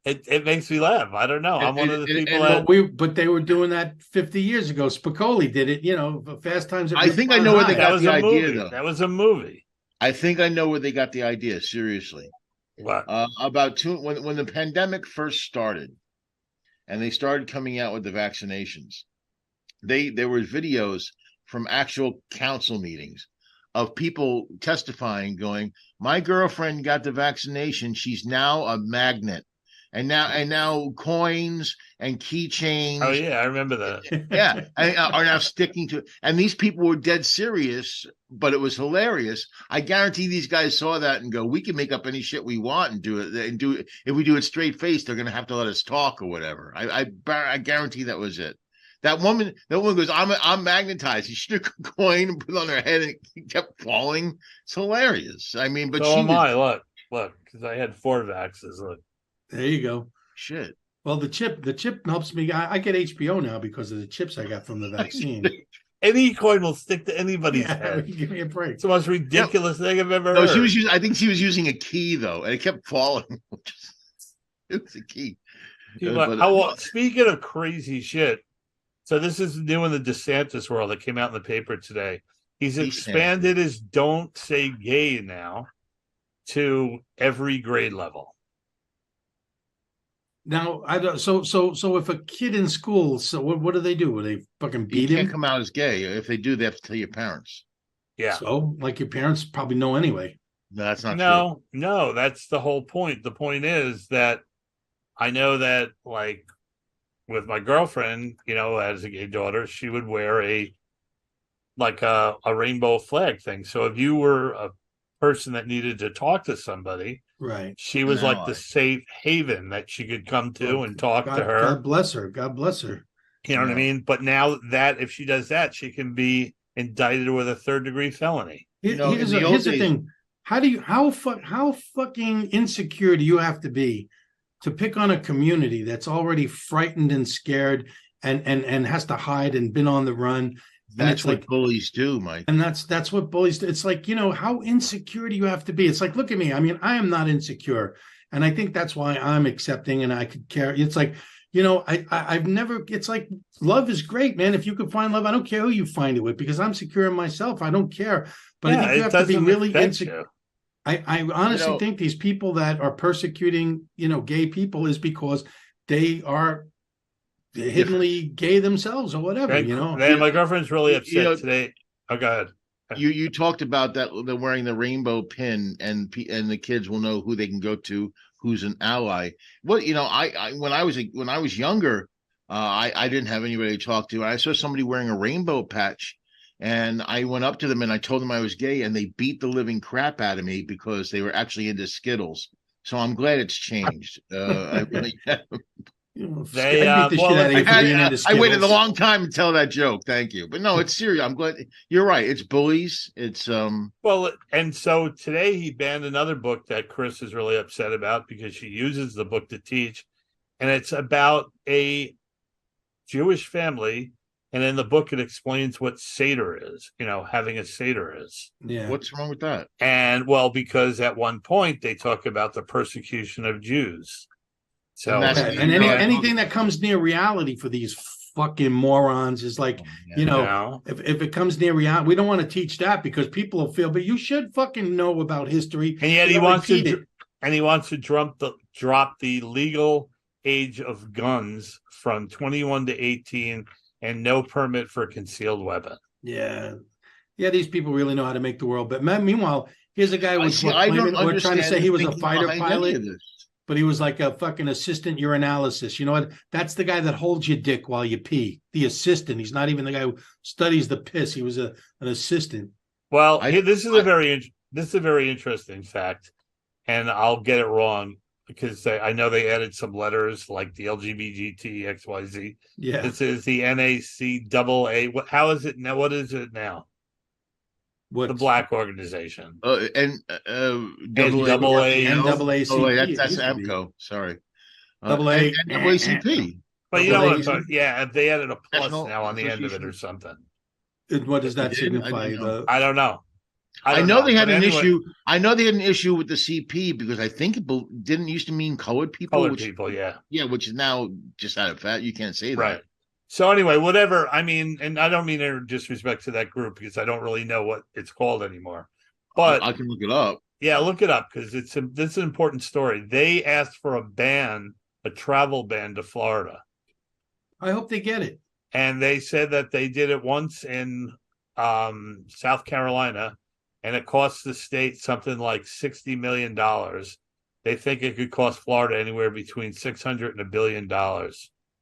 it makes me laugh. I don't know. I'm one of the people but they were doing that 50 years ago. Spicoli did it, Fast Times at I think I know where they got the idea, though. That was a movie. I think I know where they got the idea, seriously. What? When the pandemic first started and they started coming out with the vaccinations, there were videos from actual council meetings of people testifying, going, my girlfriend got the vaccination. She's now a magnet. and now coins and keychains. Oh yeah, I remember that. Yeah, are now sticking to it. And these people were dead serious, but it was hilarious. I guarantee these guys saw that and go, "We can make up any shit we want and do it. And do it if we do it straight face, they're going to have to let us talk or whatever." I guarantee that was it. That woman goes, "I'm magnetized." She shook a coin and put it on her head, and it kept falling. It's hilarious. I mean, but so she am was, I. Look, because I had 4 vaxes. Look, there you go. Shit. Well, the chip helps me. I get HBO now because of the chips I got from the vaccine. Any coin will stick to anybody's head. Give me a break. It's the most ridiculous thing I've ever heard. She was using. I think she was using a key though, and it kept falling. It was a key. Speaking of crazy shit, so this is new in the DeSantis world that came out in the paper today. He's expanded his "Don't Say Gay" now to every grade level. Now, I don't. So if a kid in school, so what do they do? Will they fucking beat him? Can't come out as gay. If they do, they have to tell your parents. Yeah. So, like, your parents probably know anyway. No, that's not true. No, that's the whole point. The point is that I know that, like, with my girlfriend, as a gay daughter, she would wear a rainbow flag thing. So if you were a person that needed to talk to somebody, right, she was like the safe haven that she could come to and talk to her. God bless her. God bless her. You know what I mean? But now that if she does that, she can be indicted with a 3rd-degree felony. Here's the thing: how fucking insecure do you have to be to pick on a community that's already frightened and scared and has to hide and been on the run? That's what bullies do, Mike. And that's what bullies do. It's like, how insecure do you have to be? It's like, look at me. I mean, I am not insecure. And I think that's why I'm accepting and I could care. It's like, I've never, it's like, love is great, man. If you could find love, I don't care who you find it with because I'm secure in myself. I don't care. But I think you have to be really insecure. I honestly think these people that are persecuting, gay people is because they are hiddenly gay themselves or whatever, Man, my girlfriend's really upset today. Oh, go ahead. You talked about that they're wearing the rainbow pin and the kids will know who they can go to, who's an ally. Well, I when I was younger, I didn't have anybody to talk to. I saw somebody wearing a rainbow patch, and I went up to them and I told them I was gay, and they beat the living crap out of me because they were actually into Skittles. So I'm glad it's changed. I really I waited a long time to tell that joke. Thank you. But no, it's serious. I'm glad you're right. It's bullies. It's Well, and so today he banned another book that Chris is really upset about because she uses the book to teach, and it's about a Jewish family. And in the book, it explains what Seder is, having a Seder is. Yeah. What's wrong with that? And because at one point they talk about the persecution of Jews. So, anything that comes near reality for these fucking morons is like, if it comes near reality, we don't want to teach that because people will feel, but you should fucking know about history. And yet he wants to drop the legal age of guns from 21 to 18 and no permit for a concealed weapon. Yeah. These people really know how to make the world. But meanwhile, here's a guy who's trying to say he was a fighter pilot. But he was like a fucking assistant urinalysis. You know what? That's the guy that holds your dick while you pee. The assistant. He's not even the guy who studies the piss. He was an assistant. Well, this is a very interesting fact, and I'll get it wrong because I know they added some letters like the LGBT XYZ. Yeah. This is the NACAA. How is it now? What is it now? The black organization. NAACP. That's AMCO. Sorry. NAACP. But you know what I'm talking? Yeah, they added a plus now on the end of it or something. What does that signify? I don't know. I know they had an issue. I know they had an issue with the CP because I think it didn't used to mean colored people. Yeah, which is now just out of fact. You can't say that. Right. So anyway, whatever. I mean, and I don't mean any disrespect to that group because I don't really know what it's called anymore. But I can look it up. Yeah, look it up because this is an important story. They asked for a travel ban to Florida. I hope they get it. And they said that they did it once in South Carolina, and it cost the state something like $60 million. they think it could cost Florida anywhere between $600 and $1 billion.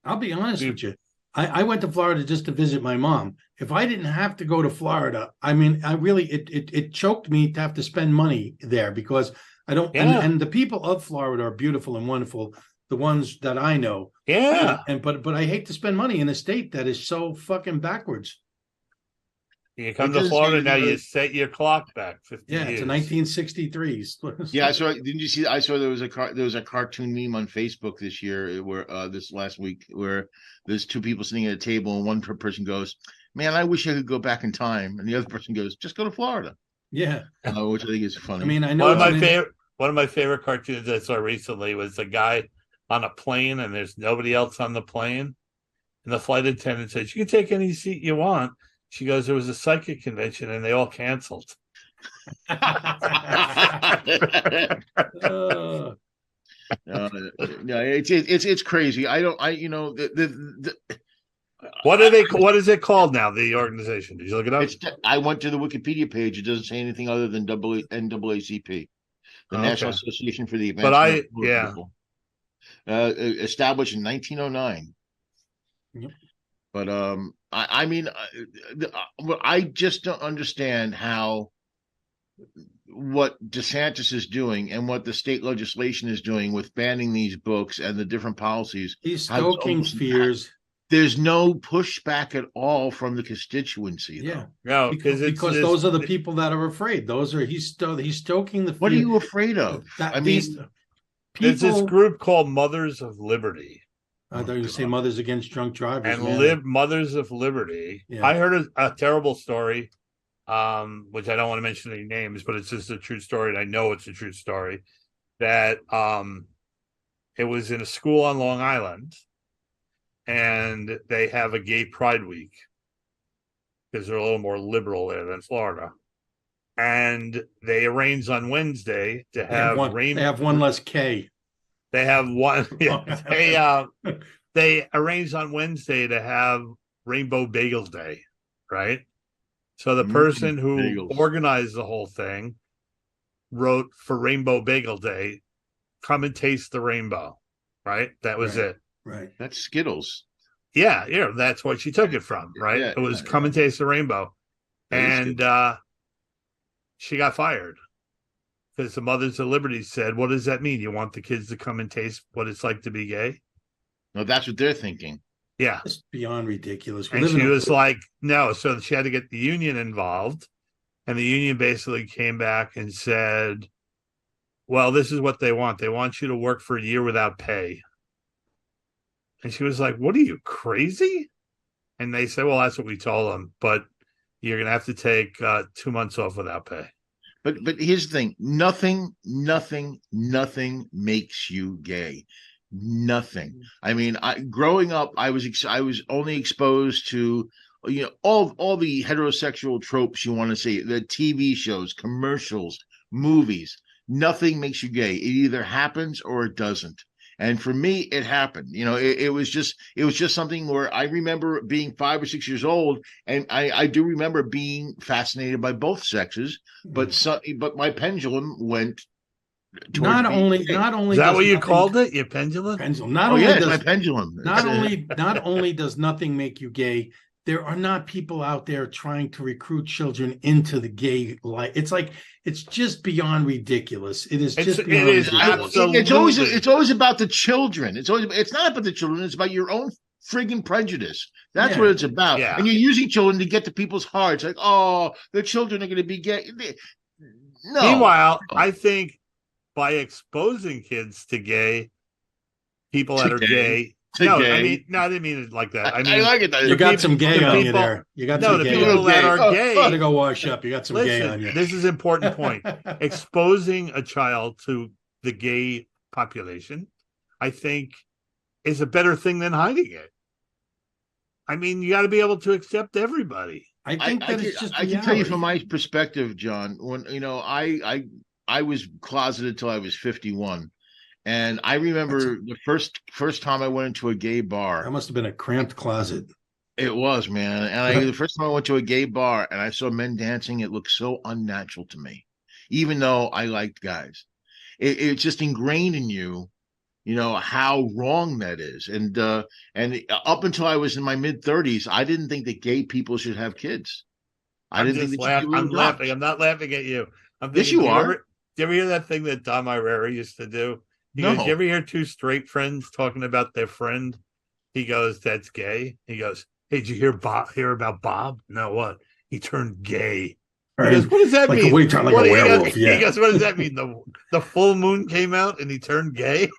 I'll be honest with you. I went to Florida just to visit my mom. If I didn't have to go to Florida, I mean, I really it choked me to have to spend money there because I don't. Yeah. And the people of Florida are beautiful and wonderful. The ones that I know. Yeah. But I hate to spend money in a state that is so fucking backwards. You come to Florida now, you set your clock back 50 years. It's a 1963. Yeah, I saw. Didn't you see? I saw there was a cartoon meme on Facebook this year, where this last week, where there's two people sitting at a table, and one person goes, "Man, I wish I could go back in time," and the other person goes, "Just go to Florida." Yeah, which I think is funny. I mean, I know one of my favorite cartoons I saw recently was a guy on a plane, and there's nobody else on the plane, and the flight attendant says, "You can take any seat you want." She goes, "There was a psychic convention and they all canceled." It's crazy. What is it called now? The organization? Did you look it up? I went to the Wikipedia page. It doesn't say anything other than NAACP, the National Association for the Advancement of People. Established in 1909. Yep. But I just don't understand what DeSantis is doing and what the state legislation is doing with banning these books and the different policies. He's stoking fears. There's no pushback at all from the constituency. Yeah, no, because those are the people that are afraid. He's stoking the fear. What are you afraid of? There's this group called Mothers of Liberty. I thought you were saying Mothers Against Drunk Drivers. And Mothers of Liberty. Yeah. I heard a terrible story, which I don't want to mention any names, but it's just a true story, and I know it's a true story, that it was in a school on Long Island, and they have a gay pride week because they're a little more liberal there than Florida. And they arranged on Wednesday to have They have one less K. They have one. Yeah, they arranged on Wednesday to have Rainbow Bagel Day, right? So the person who organized the whole thing wrote for Rainbow Bagel Day, "Come and taste the rainbow," right? That was it. Right. That's Skittles. Yeah, that's what she took it from, right? Yeah, it was "Come and taste the rainbow," and she got fired. Because the Mothers of Liberty said, "What does that mean? You want the kids to come and taste what it's like to be gay?" No, that's what they're thinking. Yeah. It's beyond ridiculous. And she was like, no. So she had to get the union involved. And the union basically came back and said, well, this is what they want. They want you to work for a year without pay. And she was like, what are you, crazy? And they said, well, that's what we told them. But you're going to have to take 2 months off without pay. But here's the thing: nothing makes you gay. Nothing. I mean, growing up, I was only exposed to all the heterosexual tropes you want to see, the TV shows, commercials, movies. Nothing makes you gay. It either happens or it doesn't. And for me, it happened. It was just something where I remember being 5 or 6 years old, and I do remember being fascinated by both sexes, but my pendulum went. Not only is that what you called it? Your pendulum? Not only does my pendulum. Not only does nothing make you gay, there are not people out there trying to recruit children into the gay life. It's just beyond ridiculous. It is just beyond ridiculous. It's always about the children. It's not about the children. It's about your own friggin' prejudice. That's what it's about. Yeah. And you're using children to get to people's hearts. Like, oh, the children are going to be gay. No. Meanwhile, I think by exposing kids to gay people that are gay. No, I didn't mean it like that. I mean, I like it. You got some gay on you there. You got some the gay people that are gay. Gotta go wash up. You got some gay on you. This is an important point. Exposing a child to the gay population, I think, is a better thing than hiding it. I mean, you got to be able to accept everybody. I think it's just. I can tell you from my perspective, John. When I was closeted till I was 51. And I remember the first time I went into a gay bar. That must have been a cramped closet. It was, man. And the first time I went to a gay bar and I saw men dancing, it looked so unnatural to me, even though I liked guys. it's just ingrained in you, how wrong that is. And up until I was in my mid-30s, I didn't think that gay people should have kids. I didn't think that I'm laughing. I'm not laughing at you. I'm yes, thinking, you are. Do you ever hear that thing that Don Irera used to do? He No. goes, "You ever hear two straight friends talking about their friend?" He goes, "That's gay." He goes, "Hey, did you hear about Bob? No, what? He turned gay." He goes, "What does that mean?" Like a werewolf. He goes, "What does that mean? The full moon came out and he turned gay?"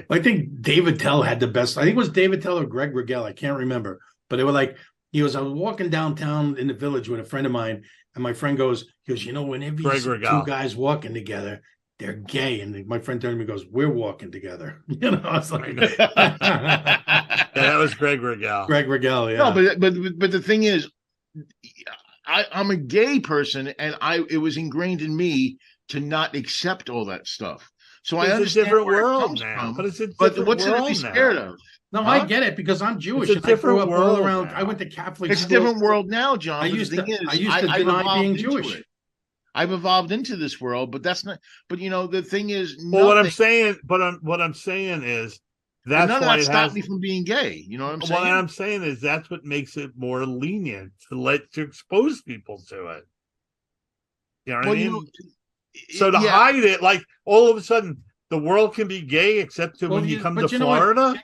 I think David Tell had the best. I think it was David Tell or Greg Rigel. I can't remember. But they were like, I was walking downtown in the village with a friend of mine, and my friend goes, whenever you see two guys walking together, they're gay. And my friend turned to me and goes, "We're walking together." I was like, that was Greg Rigel. Greg Rigel, yeah. No, but the thing is, I'm a gay person, and it was ingrained in me to not accept all that stuff. So I understand different where world it comes now. from, But it's a different what's it to be world scared now. of? No, Huh? I get it because I'm Jewish. It's a And I grew different up all world around. now. I went to Catholic It's a school. different world now, John. I but used the thing to is, deny I've being evolved Jewish. into it. I've evolved into this world, but that's not. But the thing is, Well, what I'm nothing- saying is but that's none of why that it stopped has. me from being gay. You know what I'm saying? What I'm saying is that's what makes it more lenient to expose people to it. You know what I mean? So to hide it, like all of a sudden the world can be gay except when you come to Florida.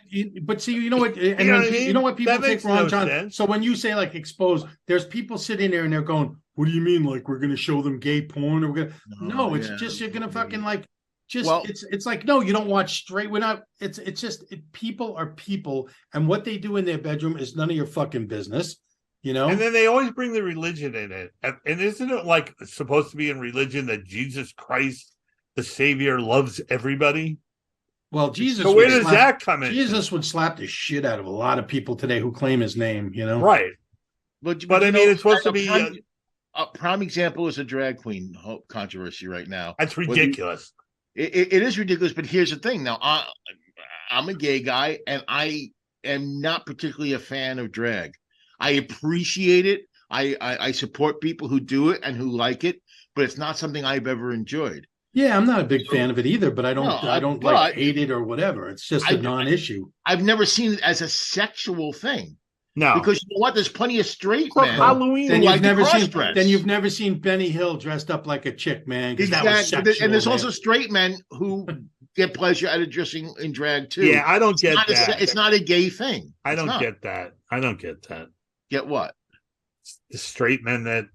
But see, you know what? And You know what I mean? you know what people That take makes wrong, no John. sense. So when you say like expose, there's people sitting there and they're going, "What do you mean? Like we're going to show them gay porn? Or we're going to?" No, it's just you're going to fucking like. Just it's like no, you don't watch straight. We're not. It's just people are people, and what they do in their bedroom is none of your fucking business. And then they always bring the religion in it, and isn't it like supposed to be in religion that Jesus Christ, the Savior, loves everybody? Well, Jesus. So where does that come in? Jesus would slap the shit out of a lot of people today who claim his name. Right? But I mean, it's supposed to be. A prime example is a drag queen controversy right now. That's ridiculous. It is ridiculous, but here's the thing. Now, I'm a gay guy, and I am not particularly a fan of drag. I appreciate it. I support people who do it and who like it, but it's not something I've ever enjoyed. Yeah, I'm not a big fan of it either, but I don't hate it or whatever. It's just a non-issue. I've never seen it as a sexual thing. No, because you know what? There's plenty of straight men. Halloween. Then you've never seen Benny Hill dressed up like a chick, man. Exactly. And there's also straight men who get pleasure out of dressing in drag too. Yeah, I don't get that. It's not a gay thing. I don't get that. I don't get that. Get what? The straight men that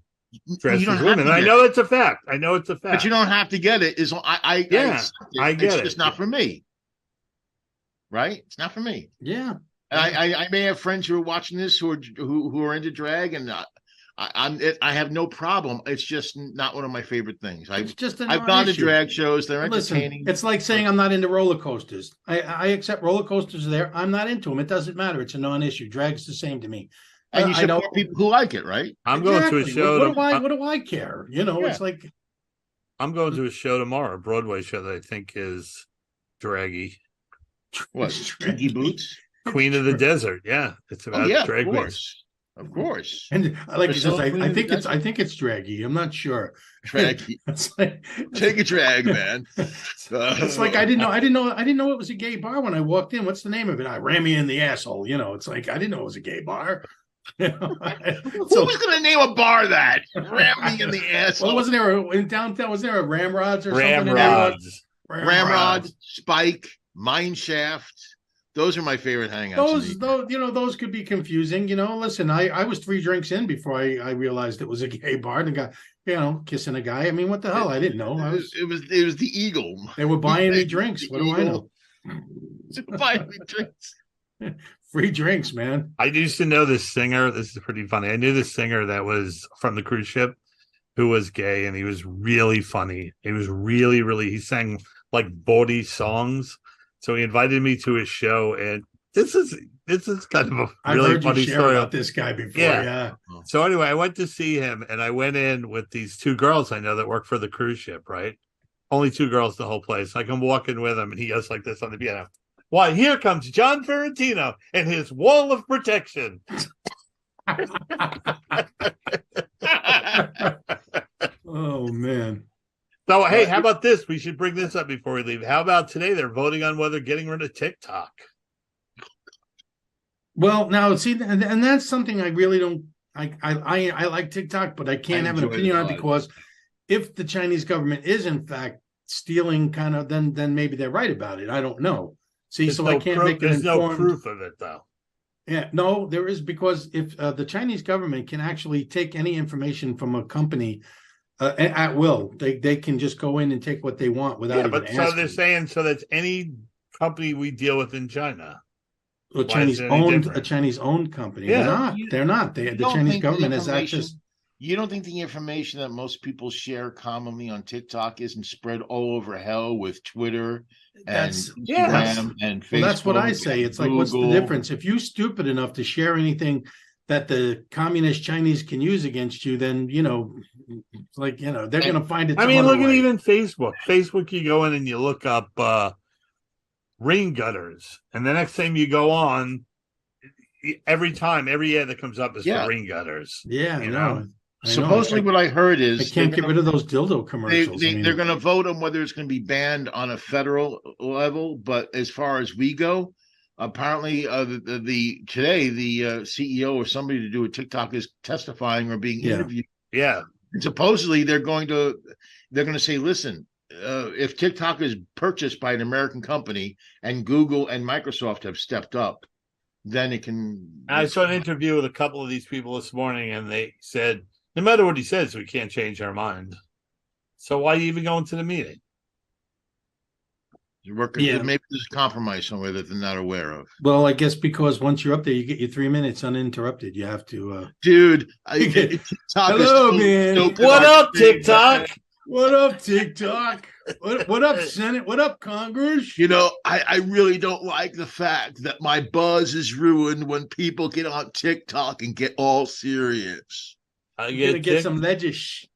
dress as women. I know it's a fact. I know it's a fact. But you don't have to get it. I get it. It's just not for me. Right? It's not for me. Yeah. And I may have friends who are watching this who are into drag, and I have no problem. It's just not one of my favorite things. I've gone to drag shows. They're entertaining. Listen, it's like saying I'm not into roller coasters. I accept roller coasters there. I'm not into them. It doesn't matter. It's a non-issue. Drag's the same to me. And you support people who like it, right? I'm going to a show. What do I care? It's like I'm going to a show tomorrow, a Broadway show that I think is draggy. What? Draggy Boots? Queen of the Desert. Yeah, it's about drag queens. Of course. And like you said, I think it's draggy. I'm not sure. Draggy. It's like, take a drag, man. It's like I didn't know it was a gay bar when I walked in. What's the name of it? I ran me in the asshole. It's like I didn't know it was a gay bar. Who was going to name a bar that? Ram me in the asshole. Well, wasn't there in downtown? Was there a Ramrods or something? Ramrod, Spike, Mine Shaft. Those are my favorite hangouts. Those could be confusing. Listen, I was 3 drinks in before I realized it was a gay bar and got kissing a guy. I mean, what the hell? I didn't know. It was the Eagle. They were buying me drinks. What do I know? Buying me drinks. Free drinks, man. I used to know this singer. This is pretty funny. I knew this singer that was from the cruise ship who was gay, and he was really funny. He was really, really. He sang like bawdy songs. So he invited me to his show, and this is kind of a really funny story about this guy before. Yeah. So anyway, I went to see him, and I went in with these 2 girls I know that work for the cruise ship. Right, only 2 girls the whole place. I come walking with him, and he goes like this on the piano. Why, here comes John Ferrantino and his wall of protection. Oh man. So, hey, how about this? We should bring this up before we leave. How about today? They're voting on whether getting rid of TikTok. Well, now see, and that's something I really don't. I like TikTok, but I can't have an opinion on it because if the Chinese government is in fact stealing, kind of, then maybe they're right about it. I don't know. See, so I can't make there's no proof of it, though. Yeah, no, there is, because if the Chinese government can actually take any information from a company at will, they can just go in and take what they want without even asking. So they're saying that's any company we deal with in China. A Chinese owned company. Yeah. They're not. The Chinese government has access. You don't think the information that most people share commonly on TikTok isn't spread all over hell with Twitter and Instagram and Facebook? Well, that's what I say. It's Google. Like, what's the difference? If you're stupid enough to share anything that the communist Chinese can use against you, then, they're going to find it. I mean, look at even Facebook. Facebook, you go in and you look up rain gutters, and the next time you go on, every ad that comes up is for rain gutters. Yeah, you know. Supposedly, what I heard is they can't get rid of those dildo commercials. They're going to vote on whether it's going to be banned on a federal level. But as far as we go, apparently, today the CEO or somebody to do with TikTok is testifying or being interviewed. Yeah, and supposedly they're going to say, listen, if TikTok is purchased by an American company and Google and Microsoft have stepped up, then it can. I saw an interview with a couple of these people this morning, and they said, no matter what he says, we can't change our mind. So why are you even going to the meeting? Maybe there's a compromise somewhere that they're not aware of. Well, I guess because once you're up there, you get your 3 minutes uninterrupted. You have to. Dude, hello, man. What up, TikTok? What up, TikTok? What up, Senate? What up, Congress? I really don't like the fact that my buzz is ruined when people get on TikTok and get all serious. I'm gonna get some ledgish.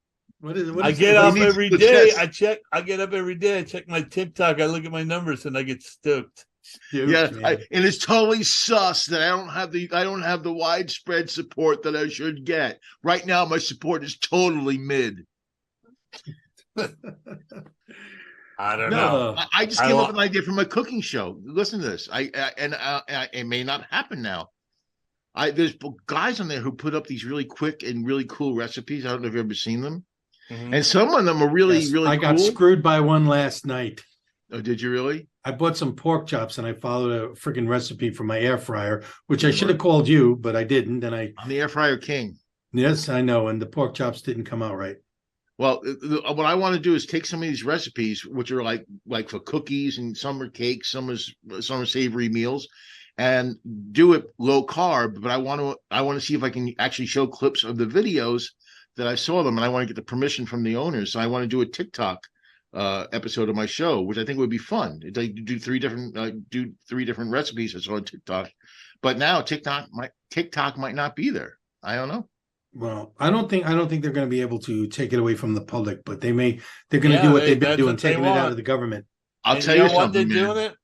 I get up every day. I get up every day. I check my TikTok. I look at my numbers and I get stoked. And it's totally sus that I don't have the widespread support that I should get. Right now, my support is totally mid. I don't know. I just came up with an idea for my cooking show. Listen to this. It may not happen now. There's guys on there who put up these really quick and really cool recipes. I don't know if you've ever seen them. Mm-hmm. And some of them are really cool. I got screwed by one last night. Oh, did you really? I bought some pork chops and I followed a freaking recipe from my air fryer, which I should have called you, but I didn't. And I'm the air fryer king. Yes, I know. And the pork chops didn't come out right. Well, what I want to do is take some of these recipes, which are like for cookies, and some are cakes, some are savory meals, and do it low carb. But I want to see if I can actually show clips of the videos that I saw them, and I want to get the permission from the owners. So I want to do a TikTok episode of my show, which I think would be fun. They do three different recipes I saw on TikTok, but now TikTok might not be there. I don't know. Well, I don't think they're going to be able to take it away from the public, but they're going to do what they've been doing, taking it out of the government. I'll tell you something, man.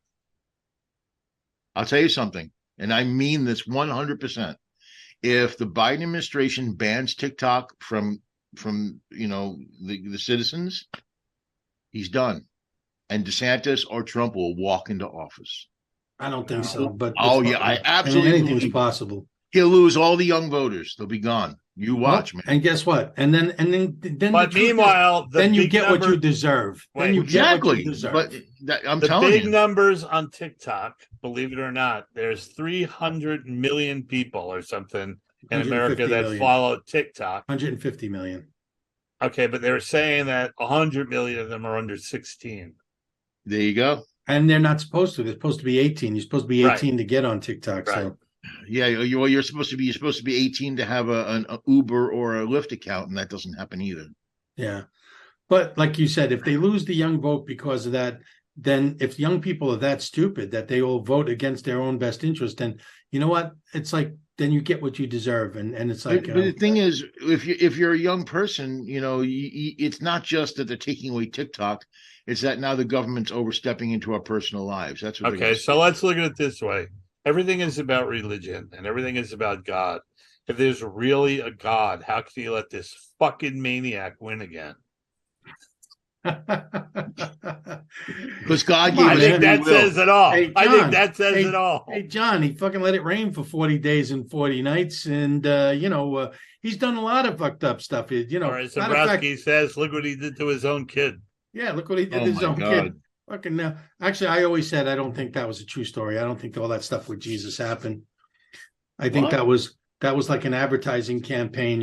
I'll tell you something, and I mean this 100%. If the Biden administration bans TikTok from the citizens, he's done, and DeSantis or Trump will walk into office. I don't think so, but I absolutely anything's possible. He'll lose all the young voters; they'll be gone. You watch, man. And guess what? And then. But meanwhile, then you get what you deserve. Then you get what you deserve. But I'm the telling you, big numbers on TikTok. Believe it or not, there's 300 million people or something in America that follow TikTok. 150 million. Okay, but they're saying that 100 million of them are under 16. There you go. And they're not supposed to. They're supposed to be 18. You're supposed to be 18 to get on TikTok. Right. So. Yeah, you're supposed to be 18 to have an Uber or a Lyft account, and that doesn't happen either. Yeah, but like you said, if they lose the young vote because of that, then if young people are that stupid that they will vote against their own best interest, then you know what? It's like then you get what you deserve, and it's like. But the thing is, if you're a young person, it's not just that they're taking away TikTok; it's that now the government's overstepping into our personal lives. That's what. Okay, so let's look at it this way. Everything is about religion and everything is about God. If there's really a God, how can you let this fucking maniac win again? Because God gave I us think free that will. says it all. Hey, I think John, that says hey, it all. Hey, John, he fucking let it rain for 40 days and 40 nights. And, he's done a lot of fucked up stuff. All right, matter of fact, Zabrowski says, look what he did to his own kid. yeah, look what he did Oh to his my own God. kid. Fucking actually, I always said I don't think that was a true story. I don't think all that stuff with Jesus happened. I think that was like an advertising campaign,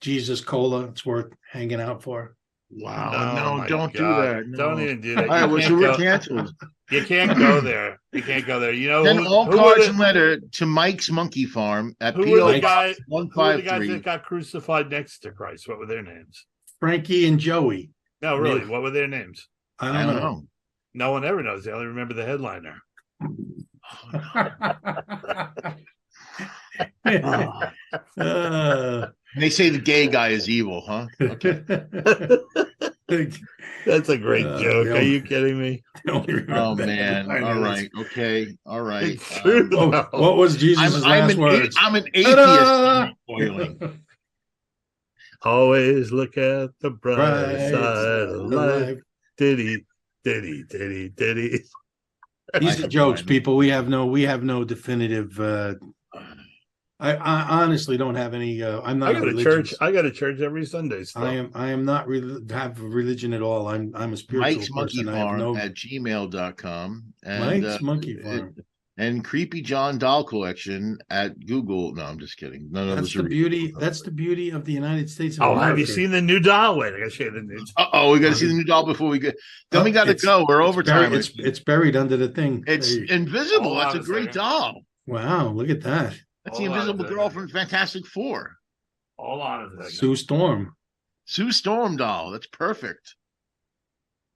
Jesus Cola. It's worth hanging out for. Wow. Oh, No, don't do God. that. No. Don't even do that. All right, You well, can't so we're go- canceled. You can't go there. You can't go there. You know, Send all who cards were and letter to Mike's Monkey Farm at who P.O. were the Box who were the guys 153. that got crucified next to Christ? What were their names? Frankie and Joey. No, really. Yeah. What were their names? I don't know. No one ever knows. They only remember the headliner. They say the gay guy is evil, huh? Okay. That's a great joke. Are you kidding me? Oh man! All right, okay, all right. It's true, though. What was Jesus' last words? I'm an atheist. Boiling. Always look at the bright Bright side of life. Diddy, diddy, diddy, diddy. These are jokes, people. We have no definitive. I honestly don't have any. I'm not. I go to church. I go to church every Sunday. Still. I am not have religion at all. I'm a spiritual Mike's Monkey person. Farm at gmail.com. And, Mike's Monkey Farm. And Creepy John Doll Collection at Google. No, I'm just kidding. No, That's the beauty. That's the beauty of the United States. Of America. Have you America. seen the new doll? Wait, I gotta show you the new. We got to see the new doll before we go. Then we got to go. We're overtime. It's buried under the thing. It's invisible. That's a great doll. Wow, look at that. That's the Invisible Girl from Fantastic Four. Hold on a second. Sue Storm. Sue Storm doll. That's perfect.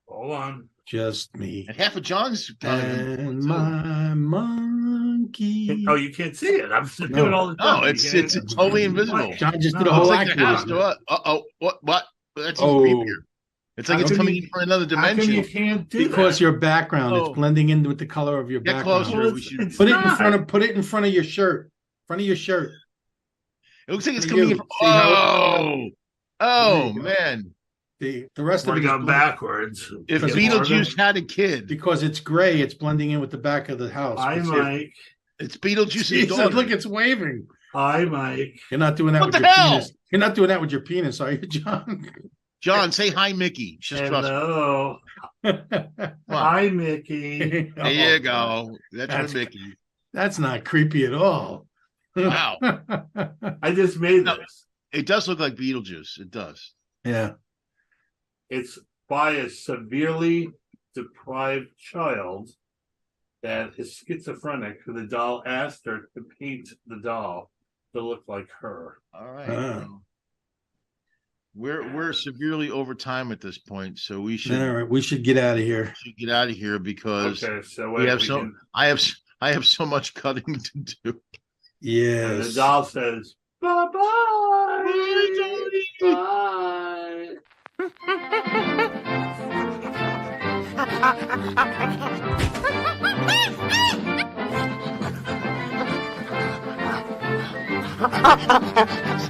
Hold on. Just me. And half of John's and my monkey. Oh, you can't see it. I'm just doing all the time. No, it's totally invisible. John just did a whole act. What? That's even creepier. It's like it's coming in from another dimension. How come you can't do Because that? your background, it's blending in with the color of your Get background. closer. We should Put it in front of your shirt. Front of your shirt. It looks like it's For coming you. in from. See how Oh man. The rest of We're it is going backwards. If Beetlejuice had a kid, because it's gray, it's blending in with the back of the house. Hi, Mike. It's Beetlejuice's Jesus, daughter. look, it's waving. Hi, Mike. You're not doing that What with the your hell? penis. You're not doing that with your penis, are you, John? John, say hi, Mickey. Just trust me. Hello. Hi, Mickey. There you go. That's That's- your Mickey. That's not creepy at all. Wow. I just made No. this. It does look like Beetlejuice. It does. Yeah. It's by a severely deprived child that is schizophrenic, who the doll asked her to paint the doll to look like her. All right. Ah. We're severely over time at this point, so we should All right, we should get out of here. get out of here because Okay, so we have so I have so much cutting to do. and Yes. the doll says, bye-bye. Bye. Ha ha ha ha!